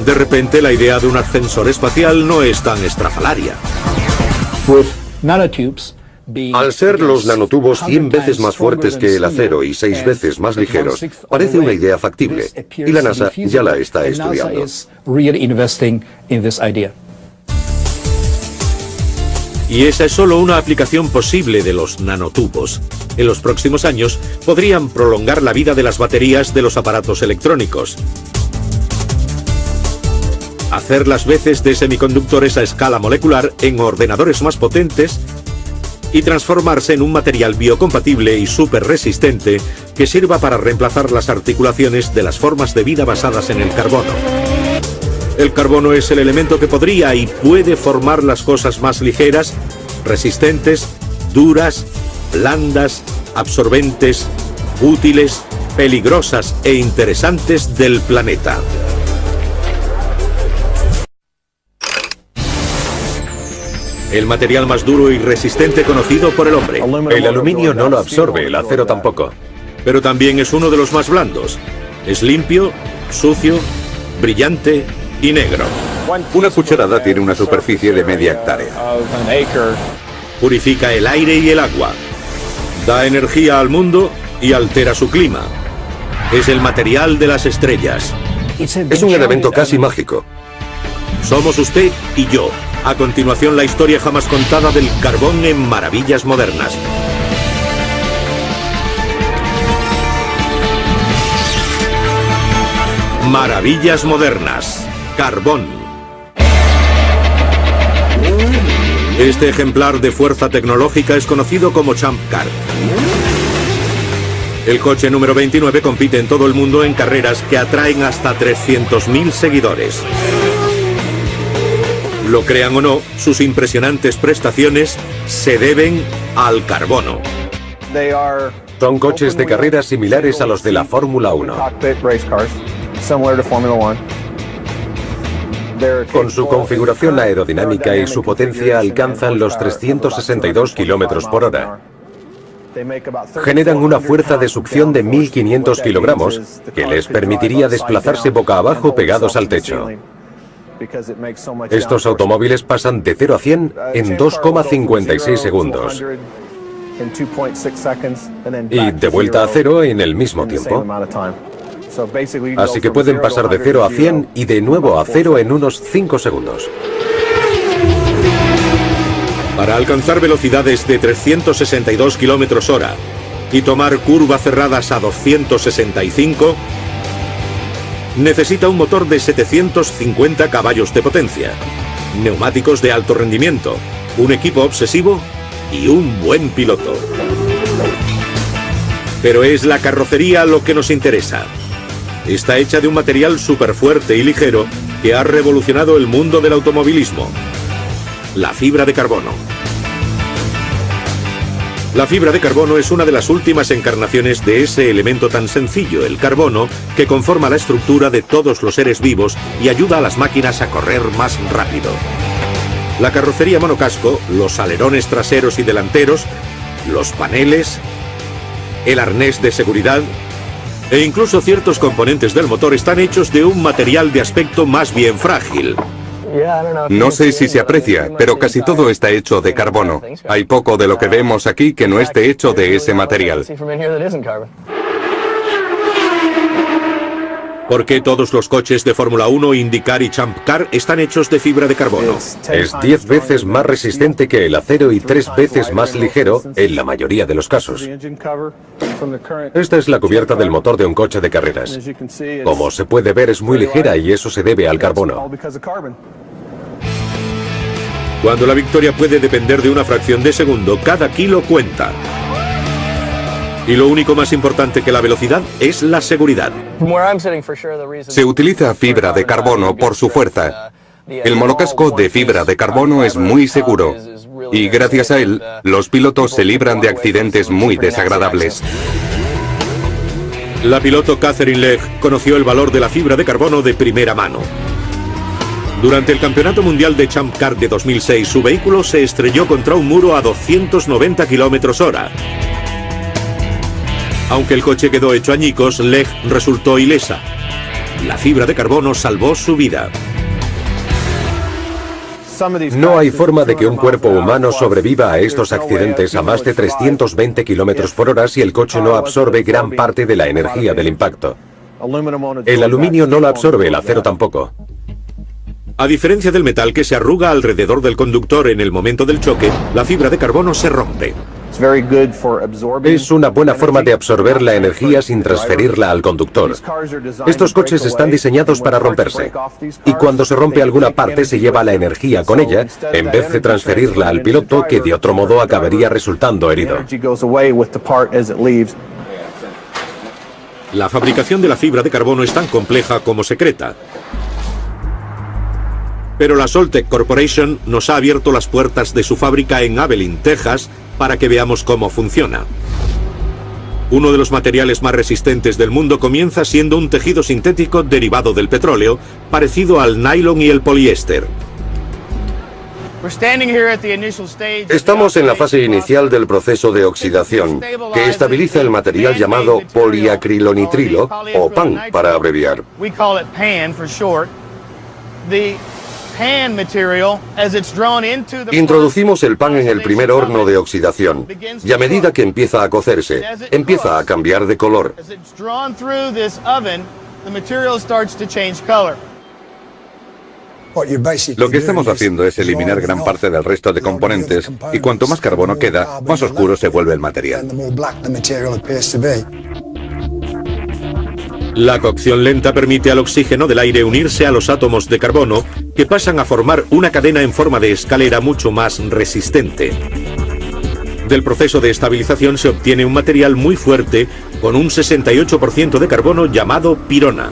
De repente, la idea de un ascensor espacial no es tan estrafalaria. Al ser los nanotubos 100 veces más fuertes que el acero y 6 veces más ligeros, parece una idea factible, y la NASA ya la está estudiando. Y esa es solo una aplicación posible de los nanotubos. En los próximos años podrían prolongar la vida de las baterías de los aparatos electrónicos, hacer las veces de semiconductores a escala molecular en ordenadores más potentes y transformarse en un material biocompatible y súper resistente que sirva para reemplazar las articulaciones de las formas de vida basadas en el carbono. El carbono es el elemento que podría y puede formar las cosas más ligeras, resistentes, duras, blandas, absorbentes, útiles, peligrosas e interesantes del planeta. El material más duro y resistente conocido por el hombre. El aluminio no lo absorbe, el acero tampoco. Pero también es uno de los más blandos. Es limpio, sucio, brillante y negro. Una cucharada tiene una superficie de media hectárea. Purifica el aire y el agua. Da energía al mundo y altera su clima. Es el material de las estrellas. Es un elemento casi mágico. Somos usted y yo. A continuación, la historia jamás contada del carbón en Maravillas Modernas. Maravillas Modernas. Carbón. Este ejemplar de fuerza tecnológica es conocido como Champ Car. El coche número 29 compite en todo el mundo en carreras que atraen hasta 300.000 seguidores. Lo crean o no, sus impresionantes prestaciones se deben al carbono. Son coches de carreras similares a los de la Fórmula 1. Con su configuración aerodinámica y su potencia alcanzan los 362 kilómetros por hora. Generan una fuerza de succión de 1.500 kilogramos que les permitiría desplazarse boca abajo pegados al techo. Estos automóviles pasan de 0 a 100 en 2,56 segundos. Y de vuelta a cero en el mismo tiempo. Así que pueden pasar de 0 a 100 y de nuevo a 0 en unos 5 segundos. Para alcanzar velocidades de 362 km/h y tomar curvas cerradas a 265, necesita un motor de 750 caballos de potencia, neumáticos de alto rendimiento, un equipo obsesivo y un buen piloto. Pero es la carrocería lo que nos interesa. Está hecha de un material súper fuerte y ligero que ha revolucionado el mundo del automovilismo: la fibra de carbono. La fibra de carbono es una de las últimas encarnaciones de ese elemento tan sencillo, el carbono, que conforma la estructura de todos los seres vivos y ayuda a las máquinas a correr más rápido. La carrocería monocasco, los alerones traseros y delanteros, los paneles, el arnés de seguridad e incluso ciertos componentes del motor están hechos de un material de aspecto más bien frágil. No sé si se aprecia, pero casi todo está hecho de carbono. Hay poco de lo que vemos aquí que no esté hecho de ese material. ¿Por qué todos los coches de Fórmula 1, IndyCar y Champ Car están hechos de fibra de carbono? Es 10 veces más resistente que el acero y 3 veces más ligero en la mayoría de los casos. Esta es la cubierta del motor de un coche de carreras. Como se puede ver, es muy ligera y eso se debe al carbono. Cuando la victoria puede depender de una fracción de segundo, cada kilo cuenta. Y lo único más importante que la velocidad es la seguridad. Se utiliza fibra de carbono por su fuerza. El monocasco de fibra de carbono es muy seguro. Y gracias a él, los pilotos se libran de accidentes muy desagradables. La piloto Catherine Legge conoció el valor de la fibra de carbono de primera mano. Durante el Campeonato Mundial de Champ Car de 2006, su vehículo se estrelló contra un muro a 290 km/h. Aunque el coche quedó hecho añicos, Legge resultó ilesa. La fibra de carbono salvó su vida. No hay forma de que un cuerpo humano sobreviva a estos accidentes a más de 320 km/h si el coche no absorbe gran parte de la energía del impacto. El aluminio no la absorbe, el acero tampoco. A diferencia del metal que se arruga alrededor del conductor en el momento del choque, la fibra de carbono se rompe. Es una buena forma de absorber la energía sin transferirla al conductor. Estos coches están diseñados para romperse. Y cuando se rompe alguna parte se lleva la energía con ella, en vez de transferirla al piloto, que de otro modo acabaría resultando herido. La fabricación de la fibra de carbono es tan compleja como secreta. Pero la Soltec Corporation nos ha abierto las puertas de su fábrica en Abilene, Texas, para que veamos cómo funciona. Uno de los materiales más resistentes del mundo comienza siendo un tejido sintético derivado del petróleo, parecido al nylon y el poliéster. Estamos en la fase inicial del proceso de oxidación, que estabiliza el material llamado poliacrilonitrilo, o PAN para abreviar. Introducimos el pan en el primer horno de oxidación y a medida que empieza a cocerse, empieza a cambiar de color. Lo que estamos haciendo es eliminar gran parte del resto de componentes y cuanto más carbono queda, más oscuro se vuelve el material. La cocción lenta permite al oxígeno del aire unirse a los átomos de carbono, que pasan a formar una cadena en forma de escalera mucho más resistente. Del proceso de estabilización se obtiene un material muy fuerte con un 68% de carbono llamado pirona.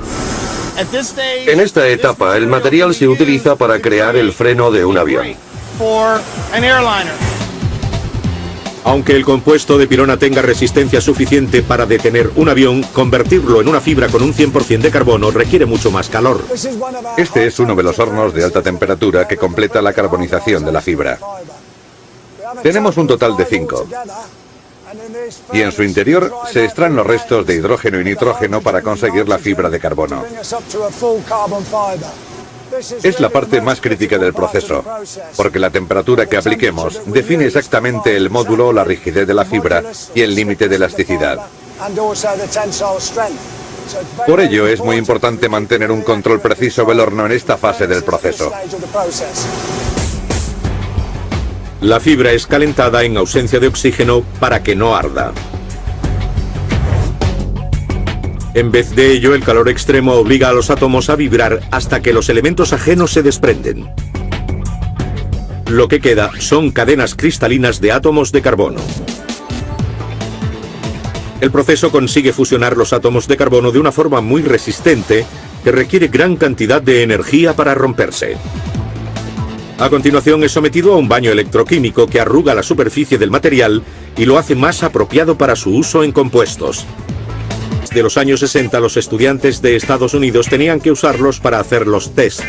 En esta etapa, el material se utiliza para crear el freno de un avión. Aunque el compuesto de pirona tenga resistencia suficiente para detener un avión, convertirlo en una fibra con un 100% de carbono requiere mucho más calor. Este es uno de los hornos de alta temperatura que completa la carbonización de la fibra. Tenemos un total de 5. Y en su interior se extraen los restos de hidrógeno y nitrógeno para conseguir la fibra de carbono. Es la parte más crítica del proceso, porque la temperatura que apliquemos define exactamente el módulo, la rigidez de la fibra y el límite de elasticidad. Por ello es muy importante mantener un control preciso del horno en esta fase del proceso. La fibra es calentada en ausencia de oxígeno para que no arda. En vez de ello, el calor extremo obliga a los átomos a vibrar hasta que los elementos ajenos se desprenden. Lo que queda son cadenas cristalinas de átomos de carbono. El proceso consigue fusionar los átomos de carbono de una forma muy resistente que requiere gran cantidad de energía para romperse. A continuación es sometido a un baño electroquímico que arruga la superficie del material y lo hace más apropiado para su uso en compuestos. Desde los años 60 los estudiantes de Estados Unidos tenían que usarlos para hacer los test.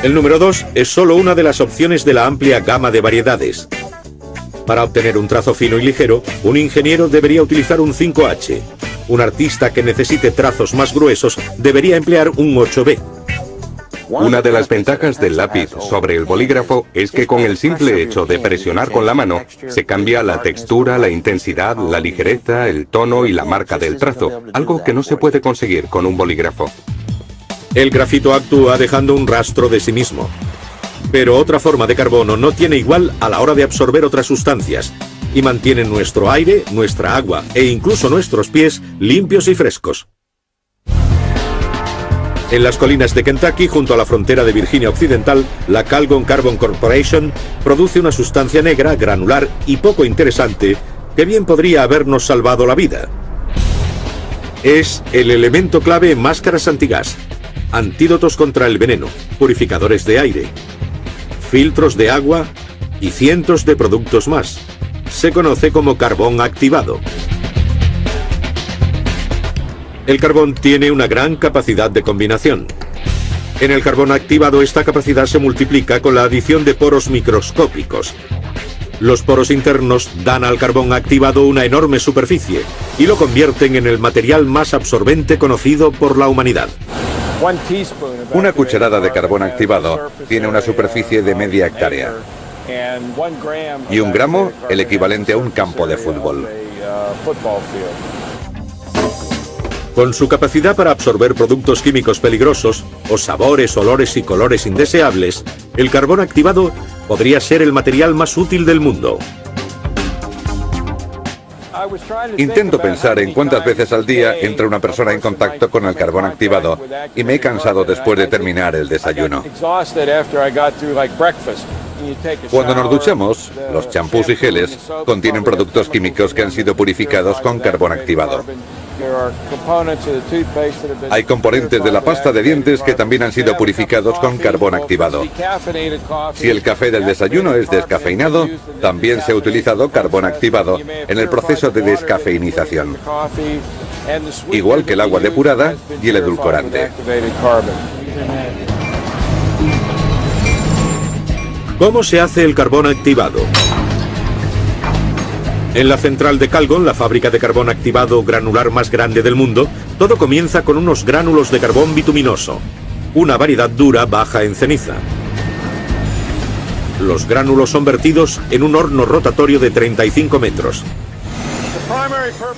El número 2 es solo una de las opciones de la amplia gama de variedades. Para obtener un trazo fino y ligero, un ingeniero debería utilizar un 5H. Un artista que necesite trazos más gruesos debería emplear un 8B. Una de las ventajas del lápiz sobre el bolígrafo es que con el simple hecho de presionar con la mano, se cambia la textura, la intensidad, la ligereza, el tono y la marca del trazo, algo que no se puede conseguir con un bolígrafo. El grafito actúa dejando un rastro de sí mismo. Pero otra forma de carbono no tiene igual a la hora de absorber otras sustancias y mantiene nuestro aire, nuestra agua e incluso nuestros pies limpios y frescos. En las colinas de Kentucky, junto a la frontera de Virginia Occidental, la Calgon Carbon Corporation produce una sustancia negra, granular y poco interesante que bien podría habernos salvado la vida. Es el elemento clave en máscaras antigas, antídotos contra el veneno, purificadores de aire, filtros de agua y cientos de productos más. Se conoce como carbón activado. El carbón tiene una gran capacidad de combinación. En el carbón activado esta capacidad se multiplica con la adición de poros microscópicos. Los poros internos dan al carbón activado una enorme superficie y lo convierten en el material más absorbente conocido por la humanidad. Una cucharada de carbón activado tiene una superficie de media hectárea. Y 1 gramo, el equivalente a un campo de fútbol. Con su capacidad para absorber productos químicos peligrosos, o sabores, olores y colores indeseables, el carbón activado podría ser el material más útil del mundo. Intento pensar en cuántas veces al día entra una persona en contacto con el carbón activado y me he cansado después de terminar el desayuno. Cuando nos duchamos, los champús y geles contienen productos químicos que han sido purificados con carbón activado. Hay componentes de la pasta de dientes que también han sido purificados con carbón activado. Si el café del desayuno es descafeinado, también se ha utilizado carbón activado en el proceso de descafeinización, igual que el agua depurada y el edulcorante. ¿Cómo se hace el carbón activado? En la central de Calgon, la fábrica de carbón activado granular más grande del mundo, todo comienza con unos gránulos de carbón bituminoso, una variedad dura baja en ceniza. Los gránulos son vertidos en un horno rotatorio de 35 metros.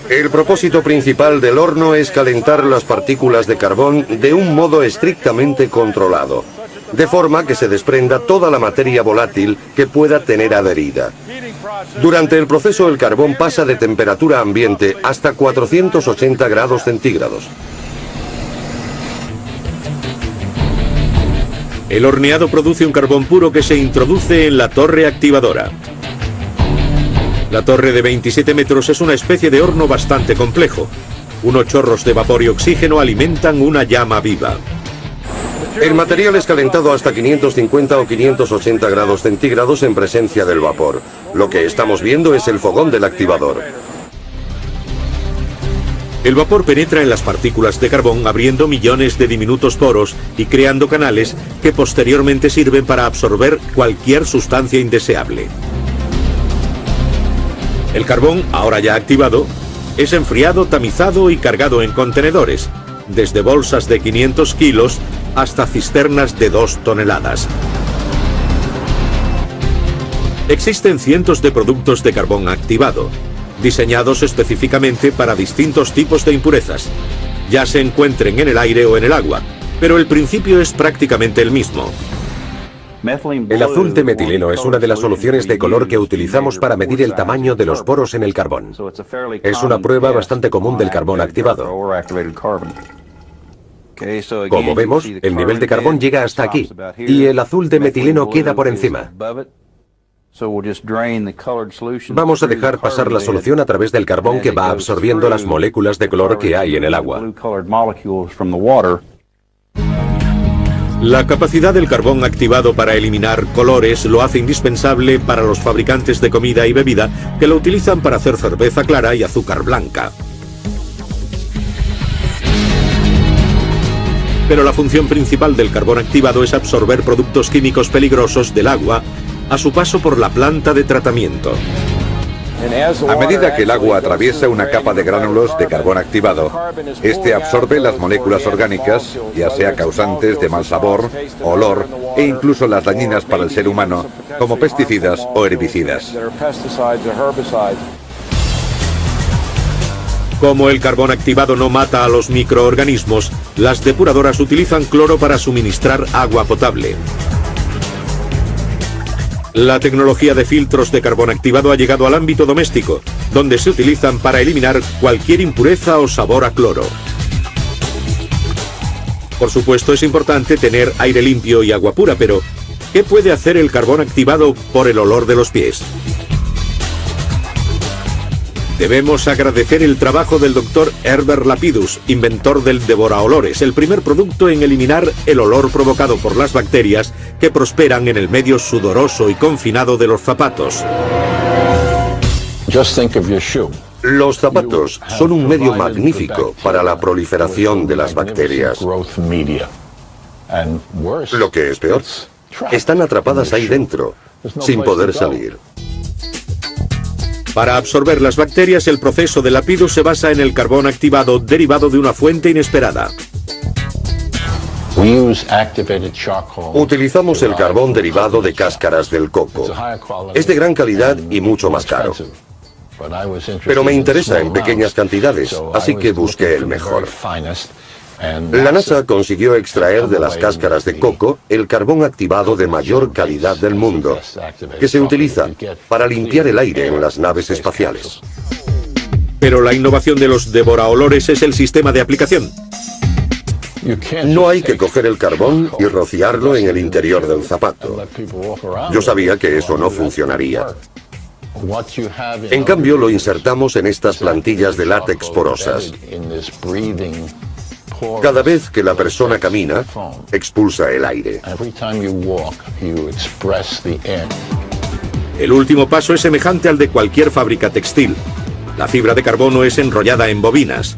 El propósito principal del horno es calentar las partículas de carbón de un modo estrictamente controlado, de forma que se desprenda toda la materia volátil que pueda tener adherida. Durante el proceso el carbón pasa de temperatura ambiente hasta 480 grados centígrados. El horneado produce un carbón puro que se introduce en la torre activadora. La torre de 27 metros es una especie de horno bastante complejo. Unos chorros de vapor y oxígeno alimentan una llama viva. El material es calentado hasta 550 o 580 grados centígrados en presencia del vapor. Lo que estamos viendo es el fogón del activador. El vapor penetra en las partículas de carbón abriendo millones de diminutos poros y creando canales que posteriormente sirven para absorber cualquier sustancia indeseable. El carbón, ahora ya activado, es enfriado, tamizado y cargado en contenedores, desde bolsas de 500 kilos hasta cisternas de 2 toneladas. Existen cientos de productos de carbón activado. diseñados específicamente para distintos tipos de impurezas, ya se encuentren en el aire o en el agua, pero el principio es prácticamente el mismo. El azul de metileno es una de las soluciones de color que utilizamos para medir el tamaño de los poros en el carbón. Es una prueba bastante común del carbón activado. Como vemos, el nivel de carbón llega hasta aquí, y el azul de metileno queda por encima. Vamos a dejar pasar la solución a través del carbón que va absorbiendo las moléculas de color que hay en el agua. La capacidad del carbón activado para eliminar colores lo hace indispensable para los fabricantes de comida y bebida que lo utilizan para hacer cerveza clara y azúcar blanca. Pero la función principal del carbón activado es absorber productos químicos peligrosos del agua a su paso por la planta de tratamiento. A medida que el agua atraviesa una capa de gránulos de carbón activado, este absorbe las moléculas orgánicas, ya sea causantes de mal sabor, olor e incluso las dañinas para el ser humano, como pesticidas o herbicidas. Como el carbón activado no mata a los microorganismos, las depuradoras utilizan cloro para suministrar agua potable. La tecnología de filtros de carbón activado ha llegado al ámbito doméstico, donde se utilizan para eliminar cualquier impureza o sabor a cloro. Por supuesto, es importante tener aire limpio y agua pura, pero ¿qué puede hacer el carbón activado por el olor de los pies? Debemos agradecer el trabajo del Dr. Herbert Lapidus, inventor del devoraolores, el primer producto en eliminar el olor provocado por las bacterias que prosperan en el medio sudoroso y confinado de los zapatos. Los zapatos son un medio magnífico para la proliferación de las bacterias. Lo que es peor, están atrapadas ahí dentro, sin poder salir. Para absorber las bacterias, el proceso de Lapidus se basa en el carbón activado derivado de una fuente inesperada. Utilizamos el carbón derivado de cáscaras del coco. Es de gran calidad y mucho más caro. Pero me interesa en pequeñas cantidades, así que busqué el mejor. La NASA consiguió extraer de las cáscaras de coco el carbón activado de mayor calidad del mundo, que se utiliza para limpiar el aire en las naves espaciales. Pero la innovación de los devoraolores es el sistema de aplicación. No hay que coger el carbón y rociarlo en el interior del zapato. Yo sabía que eso no funcionaría. En cambio, lo insertamos en estas plantillas de látex porosas. Cada vez que la persona camina, expulsa el aire. El último paso es semejante al de cualquier fábrica textil. La fibra de carbono es enrollada en bobinas.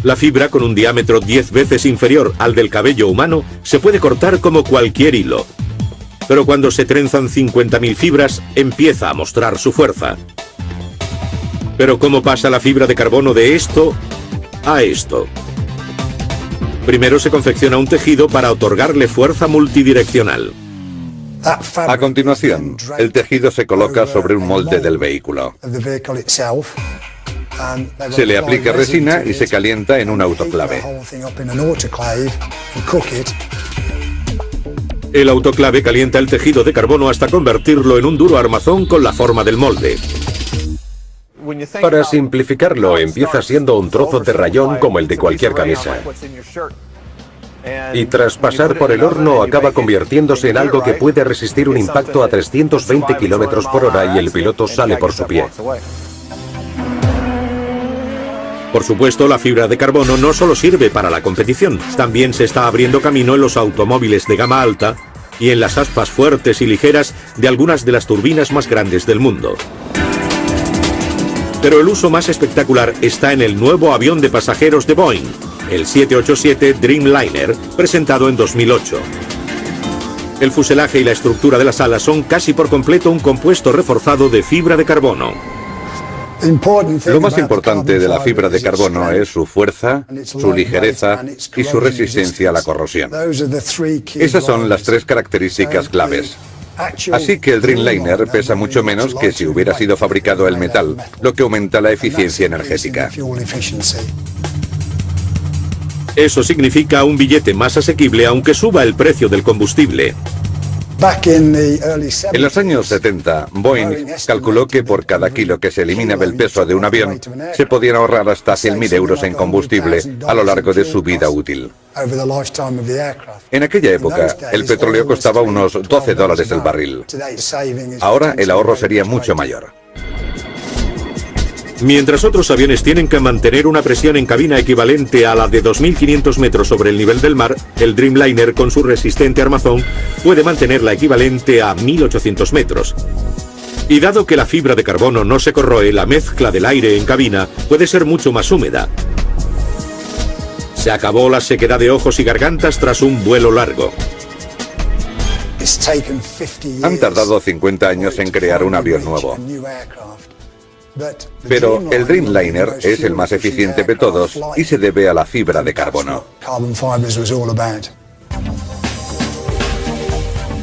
La fibra, con un diámetro 10 veces inferior al del cabello humano, se puede cortar como cualquier hilo. Pero cuando se trenzan 50.000 fibras, empieza a mostrar su fuerza. Pero ¿cómo pasa la fibra de carbono de esto a esto? Primero se confecciona un tejido para otorgarle fuerza multidireccional. A continuación, el tejido se coloca sobre un molde del vehículo. Se le aplica resina y se calienta en un autoclave. El autoclave calienta el tejido de carbono hasta convertirlo en un duro armazón con la forma del molde. Para simplificarlo, empieza siendo un trozo de rayón como el de cualquier camisa. Y tras pasar por el horno acaba convirtiéndose en algo que puede resistir un impacto a 320 km por hora y el piloto sale por su pie. Por supuesto, la fibra de carbono no solo sirve para la competición, también se está abriendo camino en los automóviles de gama alta y en las aspas fuertes y ligeras de algunas de las turbinas más grandes del mundo. Pero el uso más espectacular está en el nuevo avión de pasajeros de Boeing, el 787 Dreamliner, presentado en 2008. El fuselaje y la estructura de las alas son casi por completo un compuesto reforzado de fibra de carbono. Lo más importante de la fibra de carbono es su fuerza, su ligereza y su resistencia a la corrosión. Esas son las tres características claves. Así que el Dreamliner pesa mucho menos que si hubiera sido fabricado el metal, lo que aumenta la eficiencia energética. Eso significa un billete más asequible aunque suba el precio del combustible. En los años 70, Boeing calculó que por cada kilo que se elimina del peso de un avión, se podían ahorrar hasta 100.000 euros en combustible a lo largo de su vida útil. En aquella época, el petróleo costaba unos $12 el barril. Ahora el ahorro sería mucho mayor. Mientras otros aviones tienen que mantener una presión en cabina equivalente a la de 2.500 metros sobre el nivel del mar, el Dreamliner con su resistente armazón puede mantener la equivalente a 1.800 metros. Y dado que la fibra de carbono no se corroe, la mezcla del aire en cabina puede ser mucho más húmeda. Se acabó la sequedad de ojos y gargantas tras un vuelo largo. Han tardado 50 años en crear un avión nuevo. Pero el Dreamliner es el más eficiente de todos y se debe a la fibra de carbono.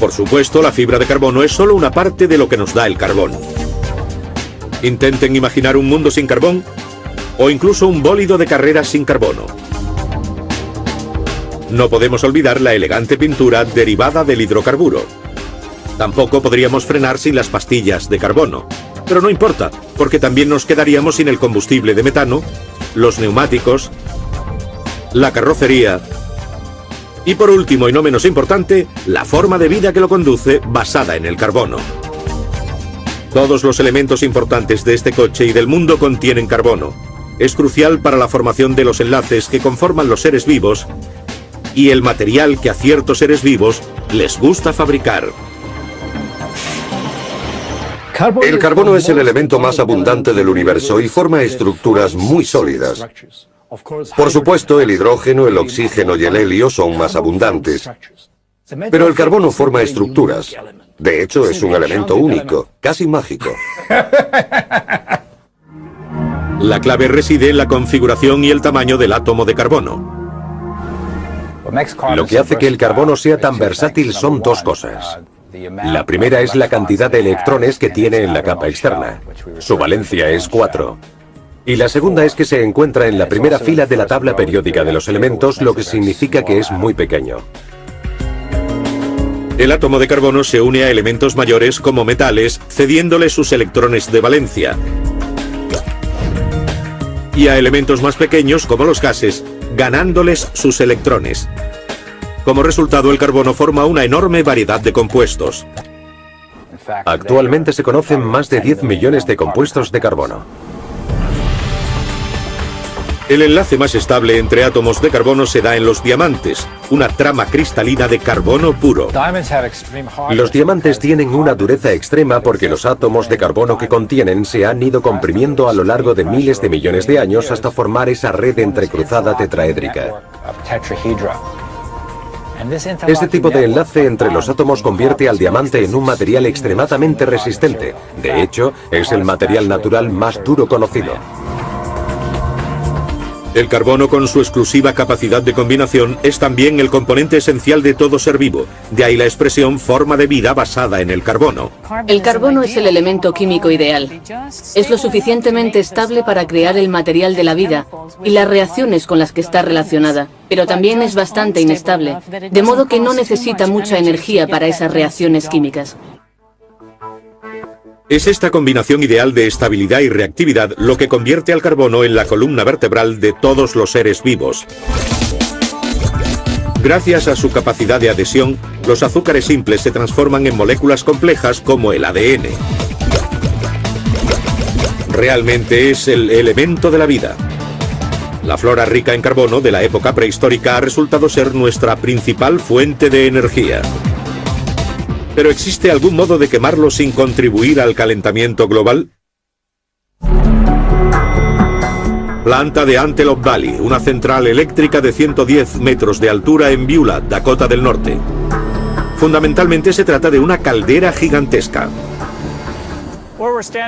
Por supuesto, la fibra de carbono es solo una parte de lo que nos da el carbón. Intenten imaginar un mundo sin carbón o incluso un bólido de carreras sin carbono. No podemos olvidar la elegante pintura derivada del hidrocarburo. Tampoco podríamos frenar sin las pastillas de carbono. Pero no importa, porque también nos quedaríamos sin el combustible de metano, los neumáticos, la carrocería y por último y no menos importante, la forma de vida que lo conduce basada en el carbono. Todos los elementos importantes de este coche y del mundo contienen carbono. Es crucial para la formación de los enlaces que conforman los seres vivos y el material que a ciertos seres vivos les gusta fabricar. El carbono es el elemento más abundante del universo y forma estructuras muy sólidas. Por supuesto, el hidrógeno, el oxígeno y el helio son más abundantes. Pero el carbono forma estructuras. De hecho, es un elemento único, casi mágico. La clave reside en la configuración y el tamaño del átomo de carbono. Lo que hace que el carbono sea tan versátil son dos cosas. La primera es la cantidad de electrones que tiene en la capa externa. Su valencia es 4. Y la segunda es que se encuentra en la primera fila de la tabla periódica de los elementos, lo que significa que es muy pequeño. El átomo de carbono se une a elementos mayores como metales, cediéndoles sus electrones de valencia. Y a elementos más pequeños como los gases, ganándoles sus electrones. Como resultado, el carbono forma una enorme variedad de compuestos. Actualmente se conocen más de 10 millones de compuestos de carbono. El enlace más estable entre átomos de carbono se da en los diamantes, una trama cristalina de carbono puro. Los diamantes tienen una dureza extrema porque los átomos de carbono que contienen se han ido comprimiendo a lo largo de miles de millones de años hasta formar esa red entrecruzada tetraédrica. Este tipo de enlace entre los átomos convierte al diamante en un material extremadamente resistente. De hecho, es el material natural más duro conocido. El carbono, con su exclusiva capacidad de combinación, es también el componente esencial de todo ser vivo. De ahí la expresión forma de vida basada en el carbono. El carbono es el elemento químico ideal. Es lo suficientemente estable para crear el material de la vida y las reacciones con las que está relacionada, pero también es bastante inestable, de modo que no necesita mucha energía para esas reacciones químicas. Es esta combinación ideal de estabilidad y reactividad lo que convierte al carbono en la columna vertebral de todos los seres vivos. Gracias a su capacidad de adhesión, los azúcares simples se transforman en moléculas complejas como el ADN. Realmente es el elemento de la vida. La flora rica en carbono de la época prehistórica ha resultado ser nuestra principal fuente de energía. ¿Pero existe algún modo de quemarlo sin contribuir al calentamiento global? Planta de Antelope Valley, una central eléctrica de 110 metros de altura en Beulah, Dakota del Norte. Fundamentalmente se trata de una caldera gigantesca.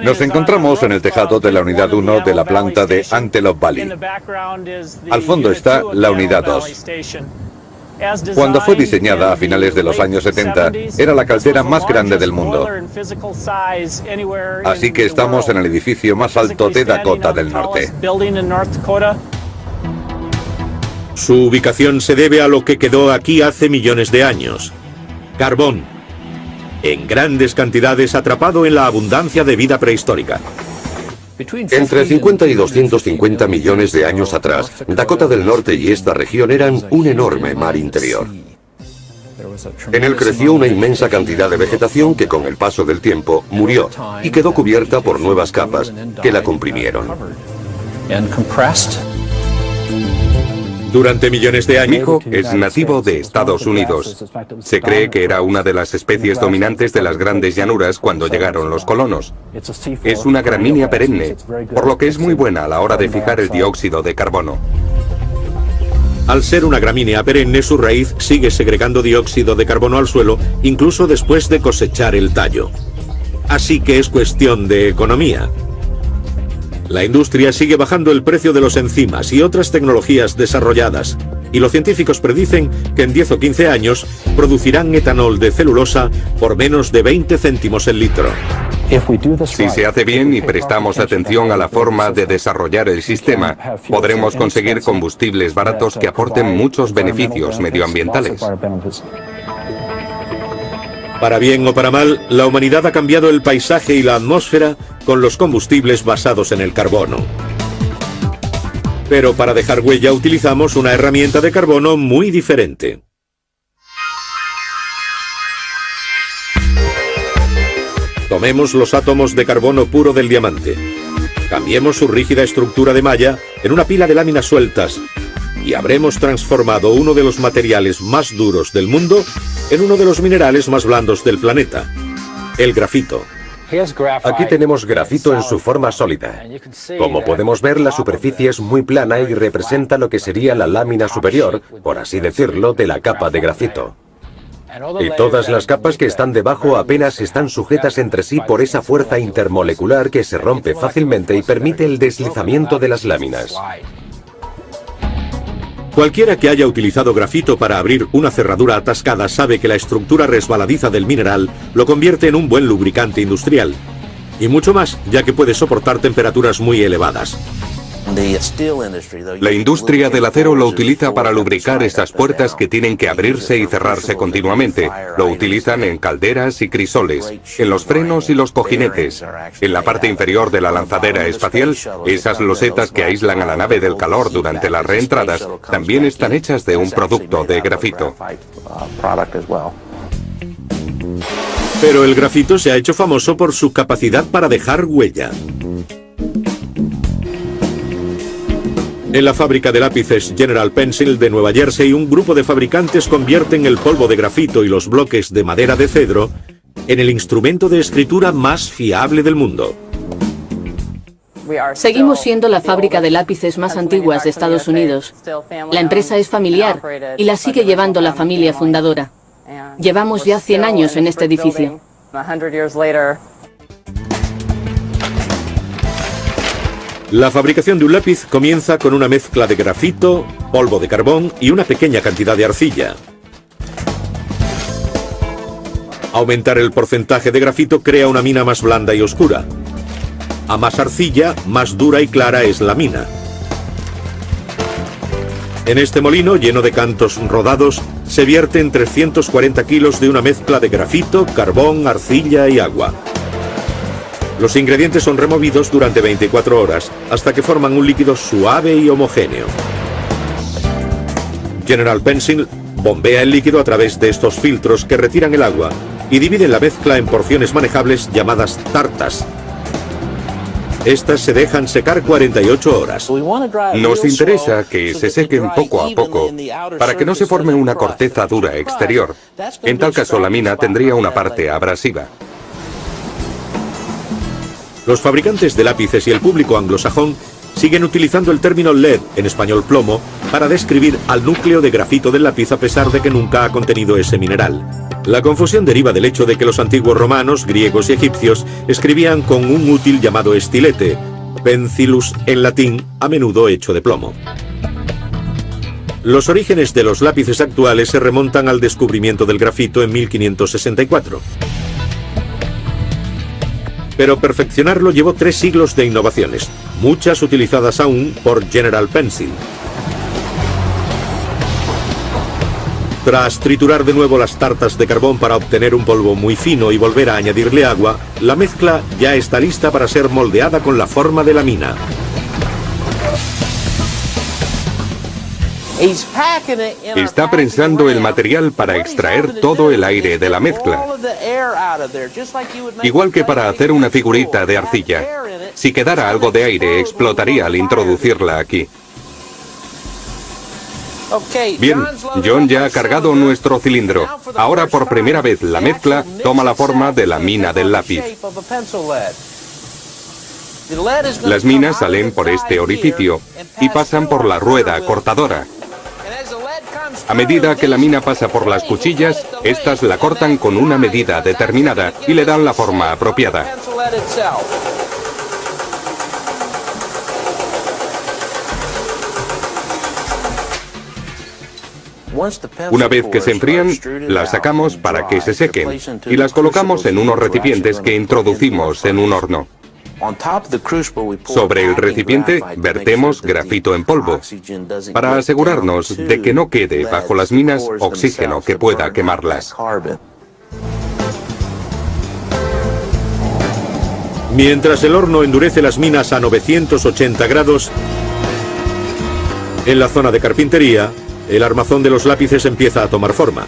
Nos encontramos en el tejado de la unidad 1 de la planta de Antelope Valley. Al fondo está la unidad 2. Cuando fue diseñada a finales de los años 70, era la caldera más grande del mundo. Así que estamos en el edificio más alto de Dakota del Norte. Su ubicación se debe a lo que quedó aquí hace millones de años: carbón, en grandes cantidades atrapado en la abundancia de vida prehistórica. Entre 50 y 250 millones de años atrás, Dakota del Norte y esta región eran un enorme mar interior. En él creció una inmensa cantidad de vegetación que con el paso del tiempo murió y quedó cubierta por nuevas capas que la comprimieron. Durante millones de años, Mico es nativo de Estados Unidos. Se cree que era una de las especies dominantes de las grandes llanuras cuando llegaron los colonos. Es una gramínea perenne, por lo que es muy buena a la hora de fijar el dióxido de carbono. al ser una gramínea perenne, su raíz sigue segregando dióxido de carbono al suelo incluso después de cosechar el tallo. Así que es cuestión de economía. La industria sigue bajando el precio de los enzimas y otras tecnologías desarrolladas, y los científicos predicen que en 10 o 15 años producirán etanol de celulosa por menos de 20 céntimos el litro. Si se hace bien y prestamos atención a la forma de desarrollar el sistema, podremos conseguir combustibles baratos que aporten muchos beneficios medioambientales. Para bien o para mal, la humanidad ha cambiado el paisaje y la atmósfera con los combustibles basados en el carbono. Pero para dejar huella utilizamos una herramienta de carbono muy diferente. Tomemos los átomos de carbono puro del diamante. Cambiemos su rígida estructura de malla en una pila de láminas sueltas y habremos transformado uno de los materiales más duros del mundo en uno de los minerales más blandos del planeta, el grafito. Aquí tenemos grafito en su forma sólida. Como podemos ver, la superficie es muy plana y representa lo que sería la lámina superior, por así decirlo, de la capa de grafito. Y todas las capas que están debajo apenas están sujetas entre sí por esa fuerza intermolecular que se rompe fácilmente y permite el deslizamiento de las láminas. Cualquiera que haya utilizado grafito para abrir una cerradura atascada sabe que la estructura resbaladiza del mineral lo convierte en un buen lubricante industrial. Y mucho más, ya que puede soportar temperaturas muy elevadas. La industria del acero lo utiliza para lubricar estas puertas que tienen que abrirse y cerrarse continuamente. Lo utilizan en calderas y crisoles, en los frenos y los cojinetes. En la parte inferior de la lanzadera espacial, esas losetas que aíslan a la nave del calor durante las reentradas también están hechas de un producto de grafito. Pero el grafito se ha hecho famoso por su capacidad para dejar huella. En la fábrica de lápices General Pencil de Nueva Jersey, un grupo de fabricantes convierten el polvo de grafito y los bloques de madera de cedro en el instrumento de escritura más fiable del mundo. Seguimos siendo la fábrica de lápices más antiguas de Estados Unidos. La empresa es familiar y la sigue llevando la familia fundadora. Llevamos ya 100 años en este edificio. La fabricación de un lápiz comienza con una mezcla de grafito, polvo de carbón y una pequeña cantidad de arcilla. Aumentar el porcentaje de grafito crea una mina más blanda y oscura. A más arcilla, más dura y clara es la mina. En este molino, lleno de cantos rodados, se vierten 340 kilos de una mezcla de grafito, carbón, arcilla y agua. Los ingredientes son removidos durante 24 horas, hasta que forman un líquido suave y homogéneo. General Pencil bombea el líquido a través de estos filtros que retiran el agua y dividen la mezcla en porciones manejables llamadas tartas. Estas se dejan secar 48 horas. Nos interesa que se sequen poco a poco para que no se forme una corteza dura exterior. En tal caso, la mina tendría una parte abrasiva. Los fabricantes de lápices y el público anglosajón siguen utilizando el término lead, en español plomo, para describir al núcleo de grafito del lápiz a pesar de que nunca ha contenido ese mineral. La confusión deriva del hecho de que los antiguos romanos, griegos y egipcios escribían con un útil llamado estilete, pencilus en latín, a menudo hecho de plomo. Los orígenes de los lápices actuales se remontan al descubrimiento del grafito en 1564. Pero perfeccionarlo llevó 3 siglos de innovaciones, muchas utilizadas aún por General Pencil. Tras triturar de nuevo las tartas de carbón para obtener un polvo muy fino y volver a añadirle agua, la mezcla ya está lista para ser moldeada con la forma de la mina. Está prensando el material para extraer todo el aire de la mezcla, igual que para hacer una figurita de arcilla. Si quedara algo de aire, explotaría al introducirla aquí. Bien, John ya ha cargado nuestro cilindro. Ahora por primera vez la mezcla toma la forma de la mina del lápiz. Las minas salen por este orificio y pasan por la rueda cortadora. A medida que la mina pasa por las cuchillas, estas la cortan con una medida determinada y le dan la forma apropiada. Una vez que se enfrían, las sacamos para que se sequen y las colocamos en unos recipientes que introducimos en un horno. Sobre el recipiente vertemos grafito en polvo, para asegurarnos de que no quede bajo las minas oxígeno que pueda quemarlas. Mientras el horno endurece las minas a 980 grados, en la zona de carpintería, el armazón de los lápices empieza a tomar forma.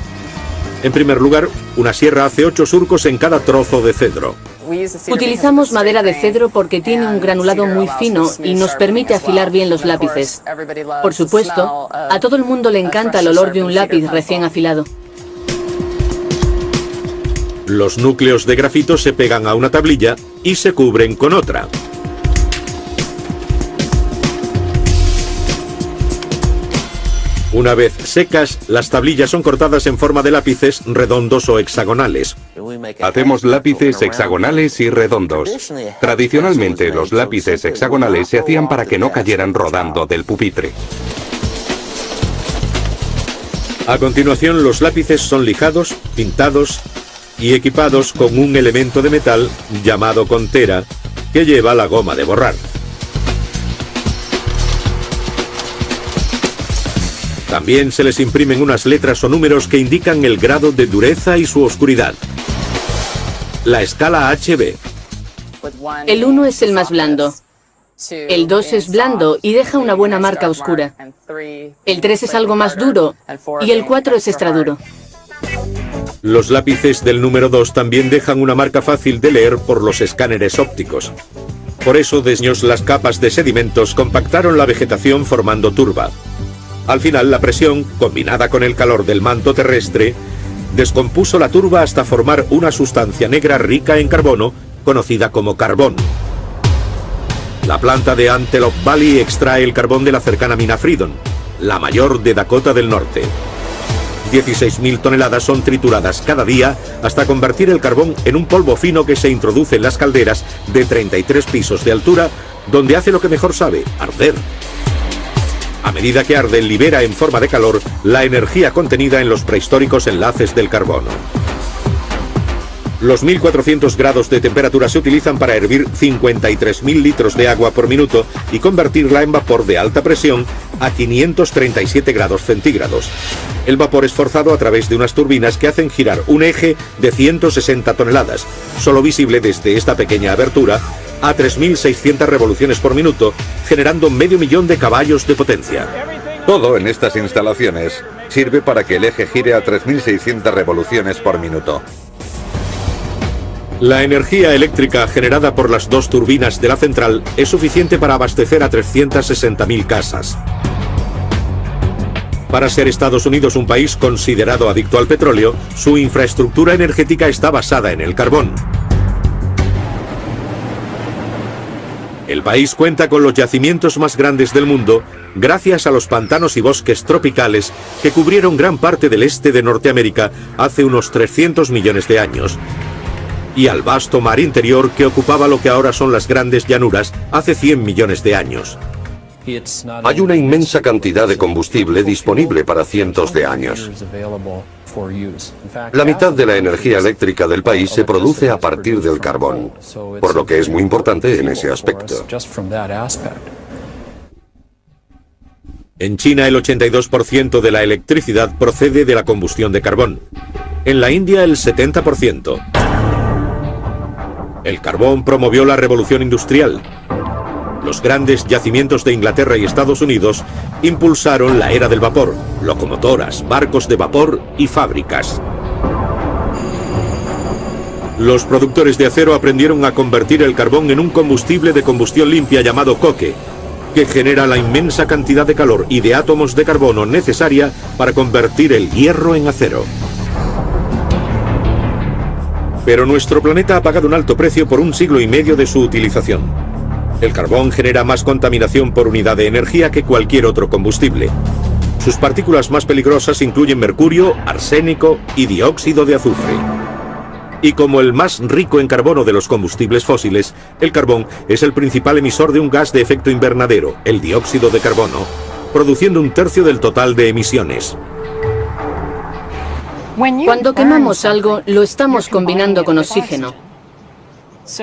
En primer lugar, una sierra hace 8 surcos en cada trozo de cedro. Utilizamos madera de cedro porque tiene un granulado muy fino y nos permite afilar bien los lápices. Por supuesto, a todo el mundo le encanta el olor de un lápiz recién afilado. Los núcleos de grafito se pegan a una tablilla y se cubren con otra. Una vez secas, las tablillas son cortadas en forma de lápices redondos o hexagonales. Hacemos lápices hexagonales y redondos. Tradicionalmente, los lápices hexagonales se hacían para que no cayeran rodando del pupitre. A continuación, los lápices son lijados, pintados y equipados con un elemento de metal llamado contera, que lleva la goma de borrar. También se les imprimen unas letras o números que indican el grado de dureza y su oscuridad. La escala HB. El 1 es el más blando. El 2 es blando y deja una buena marca oscura. El 3 es algo más duro y el 4 es extra duro. Los lápices del número 2 también dejan una marca fácil de leer por los escáneres ópticos. Por eso, desde años las capas de sedimentos compactaron la vegetación formando turba. Al final, la presión, combinada con el calor del manto terrestre, descompuso la turba hasta formar una sustancia negra rica en carbono, conocida como carbón. La planta de Antelope Valley extrae el carbón de la cercana mina Freedom, la mayor de Dakota del Norte. 16.000 toneladas son trituradas cada día hasta convertir el carbón en un polvo fino que se introduce en las calderas de 33 pisos de altura, donde hace lo que mejor sabe, arder. A medida que arde, libera en forma de calor la energía contenida en los prehistóricos enlaces del carbono. Los 1400 grados de temperatura se utilizan para hervir 53.000 litros de agua por minuto y convertirla en vapor de alta presión a 537 grados centígrados. El vapor es forzado a través de unas turbinas que hacen girar un eje de 160 toneladas, solo visible desde esta pequeña abertura, a 3.600 revoluciones por minuto, generando 500.000 de caballos de potencia. Todo en estas instalaciones sirve para que el eje gire a 3.600 revoluciones por minuto. La energía eléctrica generada por las 2 turbinas de la central es suficiente para abastecer a 360.000 casas. Para ser Estados Unidos un país considerado adicto al petróleo, su infraestructura energética está basada en el carbón. El país cuenta con los yacimientos más grandes del mundo gracias a los pantanos y bosques tropicales que cubrieron gran parte del este de Norteamérica hace unos 300 millones de años, y al vasto mar interior que ocupaba lo que ahora son las grandes llanuras hace 100 millones de años. Hay una inmensa cantidad de combustible disponible para cientos de años. La mitad de la energía eléctrica del país se produce a partir del carbón, por lo que es muy importante en ese aspecto. En China, el 82% de la electricidad procede de la combustión de carbón. En la India, el 70%. El carbón promovió la revolución industrial. Los grandes yacimientos de Inglaterra y Estados Unidos impulsaron la era del vapor, locomotoras, barcos de vapor y fábricas. Los productores de acero aprendieron a convertir el carbón en un combustible de combustión limpia llamado coque, que genera la inmensa cantidad de calor y de átomos de carbono necesaria para convertir el hierro en acero. Pero nuestro planeta ha pagado un alto precio por 1,5 siglos de su utilización. El carbón genera más contaminación por unidad de energía que cualquier otro combustible. Sus partículas más peligrosas incluyen mercurio, arsénico y dióxido de azufre. Y como el más rico en carbono de los combustibles fósiles, el carbón es el principal emisor de un gas de efecto invernadero, el dióxido de carbono, produciendo 1/3 del total de emisiones. Cuando quemamos algo, lo estamos combinando con oxígeno.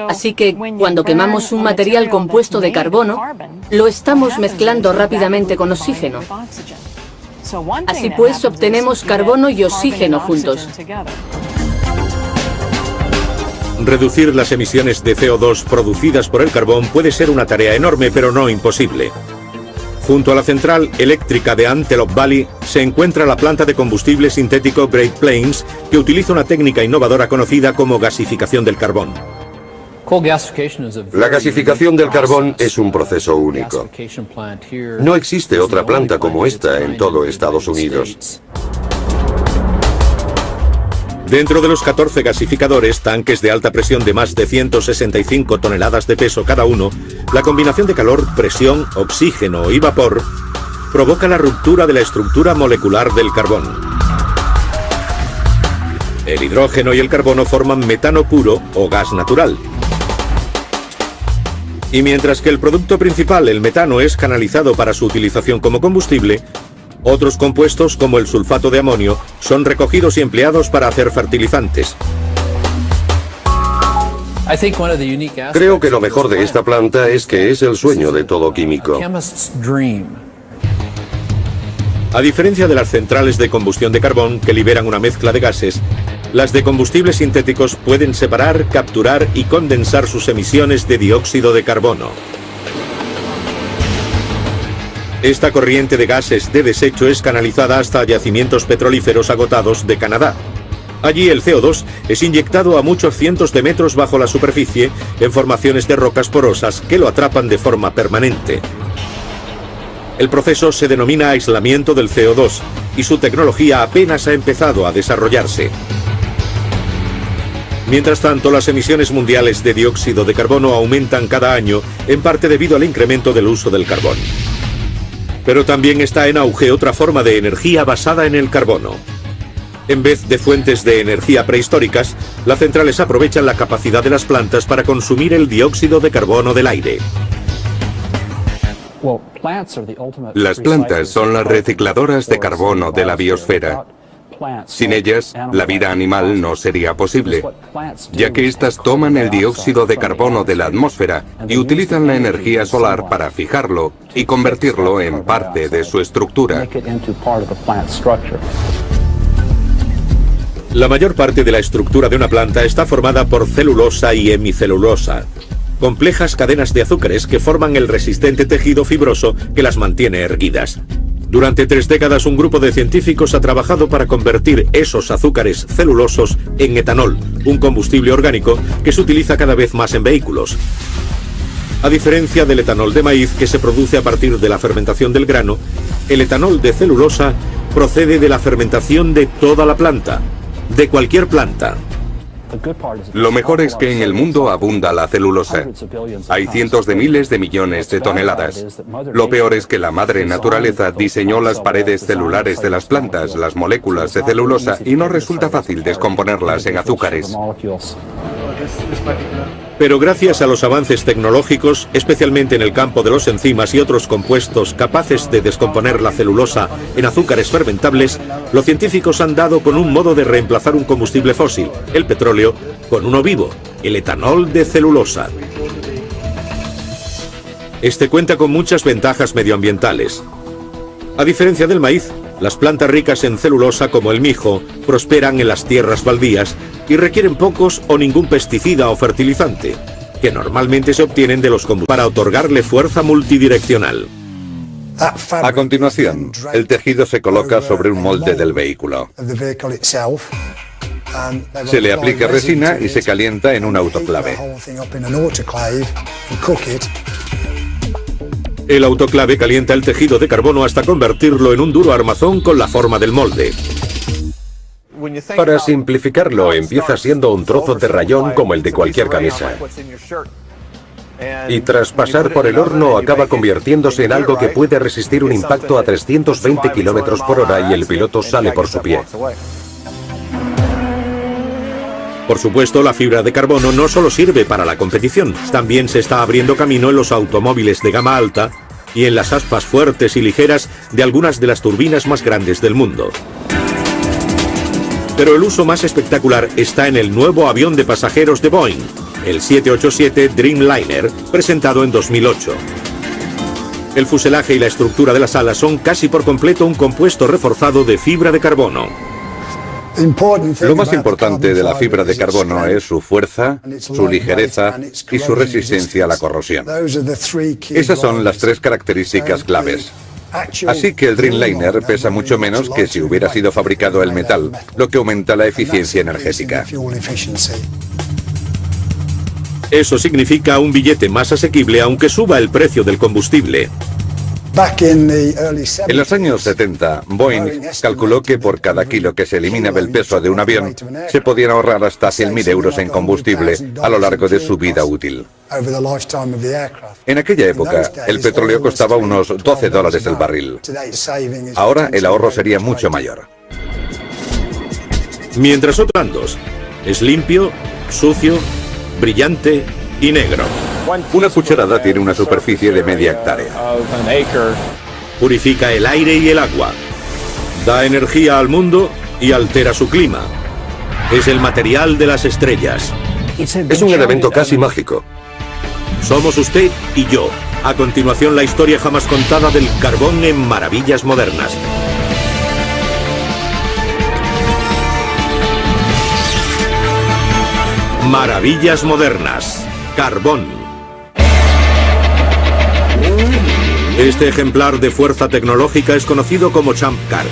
Así que, cuando quemamos un material compuesto de carbono, lo estamos mezclando rápidamente con oxígeno. Así pues, obtenemos carbono y oxígeno juntos. Reducir las emisiones de CO2 producidas por el carbón puede ser una tarea enorme, pero no imposible. Junto a la central eléctrica de Antelope Valley se encuentra la planta de combustible sintético Great Plains, que utiliza una técnica innovadora conocida como gasificación del carbón. La gasificación del carbón es un proceso único. No existe otra planta como esta en todo Estados Unidos. Dentro de los 14 gasificadores, tanques de alta presión de más de 165 toneladas de peso cada uno, la combinación de calor, presión, oxígeno y vapor provoca la ruptura de la estructura molecular del carbón. El hidrógeno y el carbono forman metano puro o gas natural. Y mientras que el producto principal, el metano, es canalizado para su utilización como combustible, otros compuestos, como el sulfato de amonio, son recogidos y empleados para hacer fertilizantes. Creo que lo mejor de esta planta es que es el sueño de todo químico. A diferencia de las centrales de combustión de carbón, que liberan una mezcla de gases, las de combustibles sintéticos pueden separar, capturar y condensar sus emisiones de dióxido de carbono. Esta corriente de gases de desecho es canalizada hasta yacimientos petrolíferos agotados de Canadá. Allí el CO2 es inyectado a muchos cientos de metros bajo la superficie en formaciones de rocas porosas que lo atrapan de forma permanente. El proceso se denomina aislamiento del CO2 y su tecnología apenas ha empezado a desarrollarse. Mientras tanto, las emisiones mundiales de dióxido de carbono aumentan cada año, en parte debido al incremento del uso del carbón. Pero también está en auge otra forma de energía basada en el carbono. En vez de fuentes de energía prehistóricas, las centrales aprovechan la capacidad de las plantas para consumir el dióxido de carbono del aire. Las plantas son las recicladoras de carbono de la biosfera. Sin ellas, la vida animal no sería posible, ya que éstas toman el dióxido de carbono de la atmósfera y utilizan la energía solar para fijarlo y convertirlo en parte de su estructura. La mayor parte de la estructura de una planta está formada por celulosa y hemicelulosa, complejas cadenas de azúcares que forman el resistente tejido fibroso que las mantiene erguidas. Durante 3 décadas, un grupo de científicos ha trabajado para convertir esos azúcares celulosos en etanol, un combustible orgánico que se utiliza cada vez más en vehículos. A diferencia del etanol de maíz, que se produce a partir de la fermentación del grano, el etanol de celulosa procede de la fermentación de toda la planta, de cualquier planta. Lo mejor es que en el mundo abunda la celulosa. Hay cientos de miles de millones de toneladas. Lo peor es que la madre naturaleza diseñó las paredes celulares de las plantas, las moléculas de celulosa, y no resulta fácil descomponerlas en azúcares. Pero gracias a los avances tecnológicos, especialmente en el campo de los enzimas y otros compuestos capaces de descomponer la celulosa en azúcares fermentables, los científicos han dado con un modo de reemplazar un combustible fósil, el petróleo, con uno vivo, el etanol de celulosa. Este cuenta con muchas ventajas medioambientales. A diferencia del maíz, las plantas ricas en celulosa como el mijo prosperan en las tierras baldías y requieren pocos o ningún pesticida o fertilizante, que normalmente se obtienen de los combustibles para otorgarle fuerza multidireccional. A continuación, el tejido se coloca sobre un molde del vehículo. Se le aplica resina y se calienta en un autoclave. El autoclave calienta el tejido de carbono hasta convertirlo en un duro armazón con la forma del molde. Para simplificarlo, empieza siendo un trozo de rayón como el de cualquier camisa. Y tras pasar por el horno acaba convirtiéndose en algo que puede resistir un impacto a 320 km por hora y el piloto sale por su pie. Por supuesto, la fibra de carbono no solo sirve para la competición, también se está abriendo camino en los automóviles de gama alta y en las aspas fuertes y ligeras de algunas de las turbinas más grandes del mundo. Pero el uso más espectacular está en el nuevo avión de pasajeros de Boeing, el 787 Dreamliner, presentado en 2008. El fuselaje y la estructura de las alas son casi por completo un compuesto reforzado de fibra de carbono. Lo más importante de la fibra de carbono es su fuerza, su ligereza y su resistencia a la corrosión. Esas son las tres características claves. Así que el Dreamliner pesa mucho menos que si hubiera sido fabricado el metal, lo que aumenta la eficiencia energética. Eso significa un billete más asequible aunque suba el precio del combustible. En los años 70, Boeing calculó que por cada kilo que se elimina del peso de un avión, se podían ahorrar hasta 100.000 euros en combustible a lo largo de su vida útil. En aquella época, el petróleo costaba unos $12 el barril. Ahora el ahorro sería mucho mayor. Mientras otros bandos, es limpio, sucio, brillante y negro. Una cucharada tiene una superficie de media hectárea. Purifica el aire y el agua. Da energía al mundo y altera su clima. Es el material de las estrellas. Es un elemento casi mágico. Somos usted y yo. A continuación, la historia jamás contada del carbón en Maravillas Modernas. Maravillas Modernas. Carbón. Este ejemplar de fuerza tecnológica es conocido como Champ Car.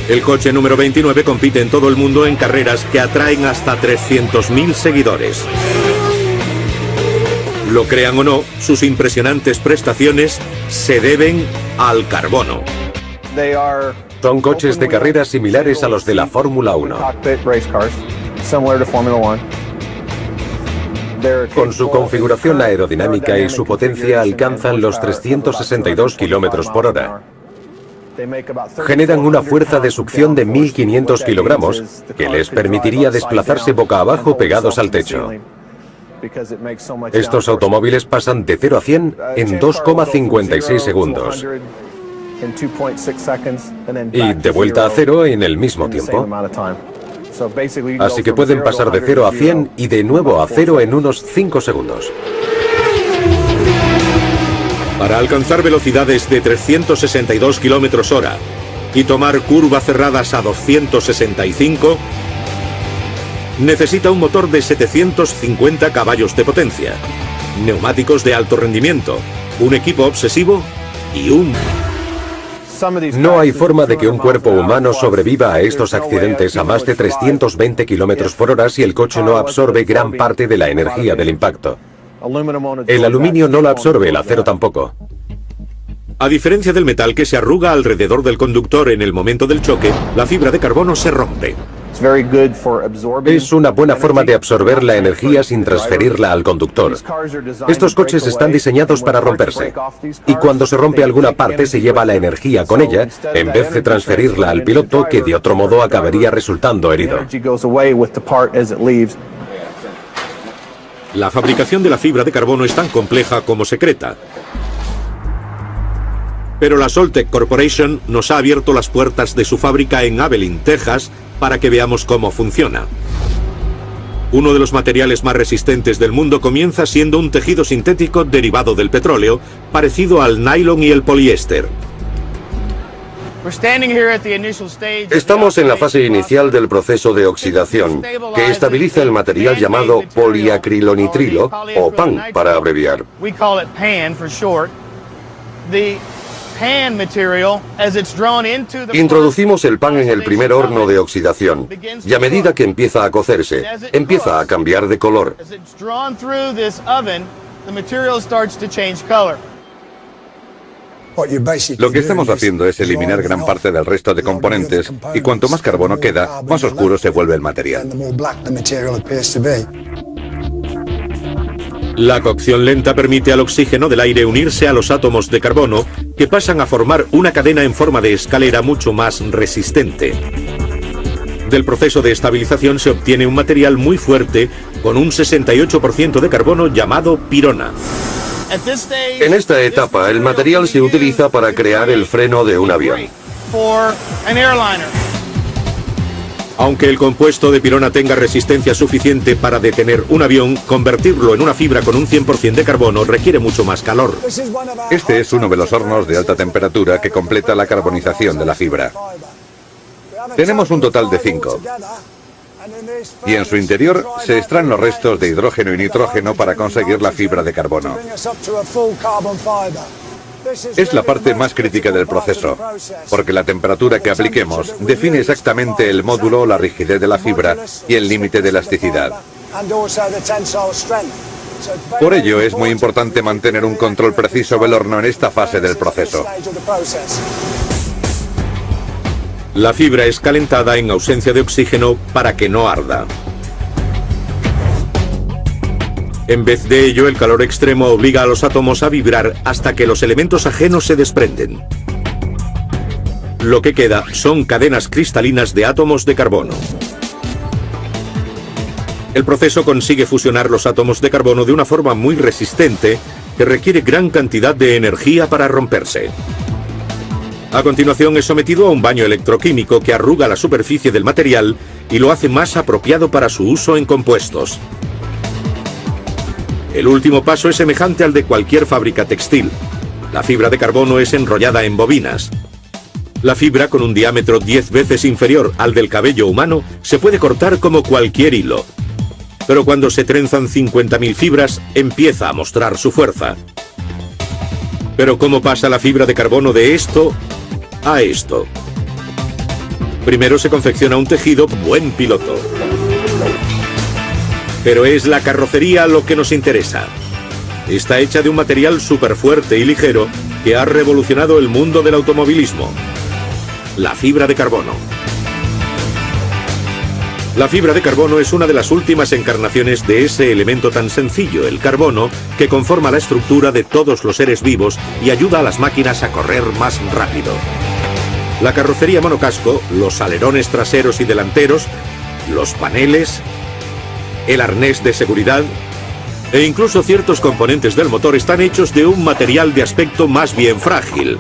El coche número 29 compite en todo el mundo en carreras que atraen hasta 300.000 seguidores. Lo crean o no, sus impresionantes prestaciones se deben al carbono. Son coches de carreras similares a los de la Fórmula 1. Con su configuración aerodinámica y su potencia alcanzan los 362 km por hora. Generan una fuerza de succión de 1.500 kilogramos que les permitiría desplazarse boca abajo pegados al techo. Estos automóviles pasan de 0 a 100 en 2,56 segundos. Y de vuelta a cero en el mismo tiempo. Así que pueden pasar de 0 a 100 y de nuevo a 0 en unos 5 segundos. Para alcanzar velocidades de 362 km/h y tomar curvas cerradas a 265, necesita un motor de 750 caballos de potencia, neumáticos de alto rendimiento, un equipo obsesivo y un... No hay forma de que un cuerpo humano sobreviva a estos accidentes a más de 320 km por hora si el coche no absorbe gran parte de la energía del impacto. El aluminio no la absorbe, el acero tampoco. A diferencia del metal que se arruga alrededor del conductor en el momento del choque, la fibra de carbono se rompe. Es una buena forma de absorber la energía sin transferirla al conductor. Estos coches están diseñados para romperse. Y cuando se rompe alguna parte se lleva la energía con ella, en vez de transferirla al piloto, que de otro modo acabaría resultando herido. La fabricación de la fibra de carbono es tan compleja como secreta. Pero la Soltec Corporation nos ha abierto las puertas de su fábrica en Abilene, Texas, para que veamos cómo funciona. Uno de los materiales más resistentes del mundo comienza siendo un tejido sintético derivado del petróleo, parecido al nylon y el poliéster. Estamos en la fase inicial del proceso de oxidación, que estabiliza el material llamado poliacrilonitrilo, o PAN para abreviar. Introducimos el pan en el primer horno de oxidación, y a medida que empieza a cocerse, empieza a cambiar de color. Lo que estamos haciendo es eliminar gran parte del resto de componentes, y cuanto más carbono queda, más oscuro se vuelve el material. La cocción lenta permite al oxígeno del aire unirse a los átomos de carbono, que pasan a formar una cadena en forma de escalera mucho más resistente. Del proceso de estabilización se obtiene un material muy fuerte, con un 68% de carbono llamado pirona. En esta etapa, el material se utiliza para crear el freno de un avión. Aunque el compuesto de pirona tenga resistencia suficiente para detener un avión, convertirlo en una fibra con un 100% de carbono requiere mucho más calor. Este es uno de los hornos de alta temperatura que completa la carbonización de la fibra. Tenemos un total de 5. Y en su interior se extraen los restos de hidrógeno y nitrógeno para conseguir la fibra de carbono. Es la parte más crítica del proceso, porque la temperatura que apliquemos define exactamente el módulo, la rigidez de la fibra y el límite de elasticidad. Por ello es muy importante mantener un control preciso del horno en esta fase del proceso. La fibra es calentada en ausencia de oxígeno para que no arda. En vez de ello, el calor extremo obliga a los átomos a vibrar hasta que los elementos ajenos se desprenden. Lo que queda son cadenas cristalinas de átomos de carbono. El proceso consigue fusionar los átomos de carbono de una forma muy resistente que requiere gran cantidad de energía para romperse. A continuación es sometido a un baño electroquímico que arruga la superficie del material y lo hace más apropiado para su uso en compuestos. El último paso es semejante al de cualquier fábrica textil. La fibra de carbono es enrollada en bobinas. La fibra, con un diámetro 10 veces inferior al del cabello humano, se puede cortar como cualquier hilo. Pero cuando se trenzan 50.000 fibras, empieza a mostrar su fuerza. Pero ¿cómo pasa la fibra de carbono de esto a esto? Primero se confecciona un tejido buen piloto. Pero es la carrocería lo que nos interesa. Está hecha de un material súper fuerte y ligero que ha revolucionado el mundo del automovilismo: la fibra de carbono. La fibra de carbono es una de las últimas encarnaciones de ese elemento tan sencillo, el carbono, que conforma la estructura de todos los seres vivos y ayuda a las máquinas a correr más rápido. La carrocería monocasco, los alerones traseros y delanteros, los paneles, el arnés de seguridad e incluso ciertos componentes del motor están hechos de un material de aspecto más bien frágil.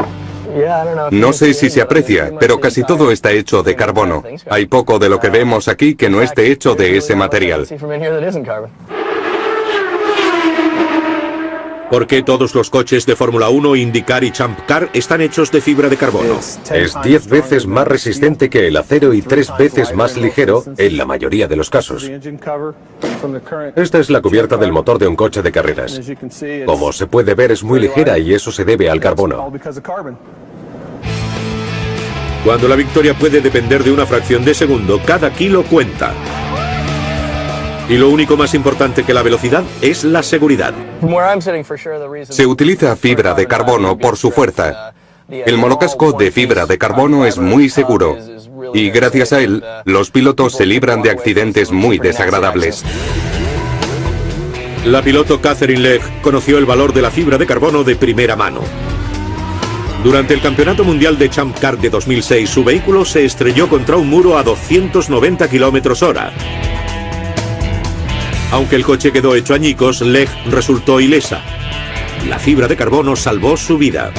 No sé si se aprecia, pero casi todo está hecho de carbono. Hay poco de lo que vemos aquí que no esté hecho de ese material. ¿Por qué todos los coches de Fórmula 1, IndyCar y Champ Car están hechos de fibra de carbono? Es 10 veces más resistente que el acero y 3 veces más ligero en la mayoría de los casos. Esta es la cubierta del motor de un coche de carreras. Como se puede ver, es muy ligera y eso se debe al carbono. Cuando la victoria puede depender de una fracción de segundo, cada kilo cuenta. Y lo único más importante que la velocidad es la seguridad. Se utiliza fibra de carbono por su fuerza. El monocasco de fibra de carbono es muy seguro. Y gracias a él, los pilotos se libran de accidentes muy desagradables. La piloto Katherine Legge conoció el valor de la fibra de carbono de primera mano. Durante el Campeonato Mundial de Champ Car de 2006, su vehículo se estrelló contra un muro a 290 km/h. Aunque el coche quedó hecho añicos, Leg resultó ilesa. La fibra de carbono salvó su vida.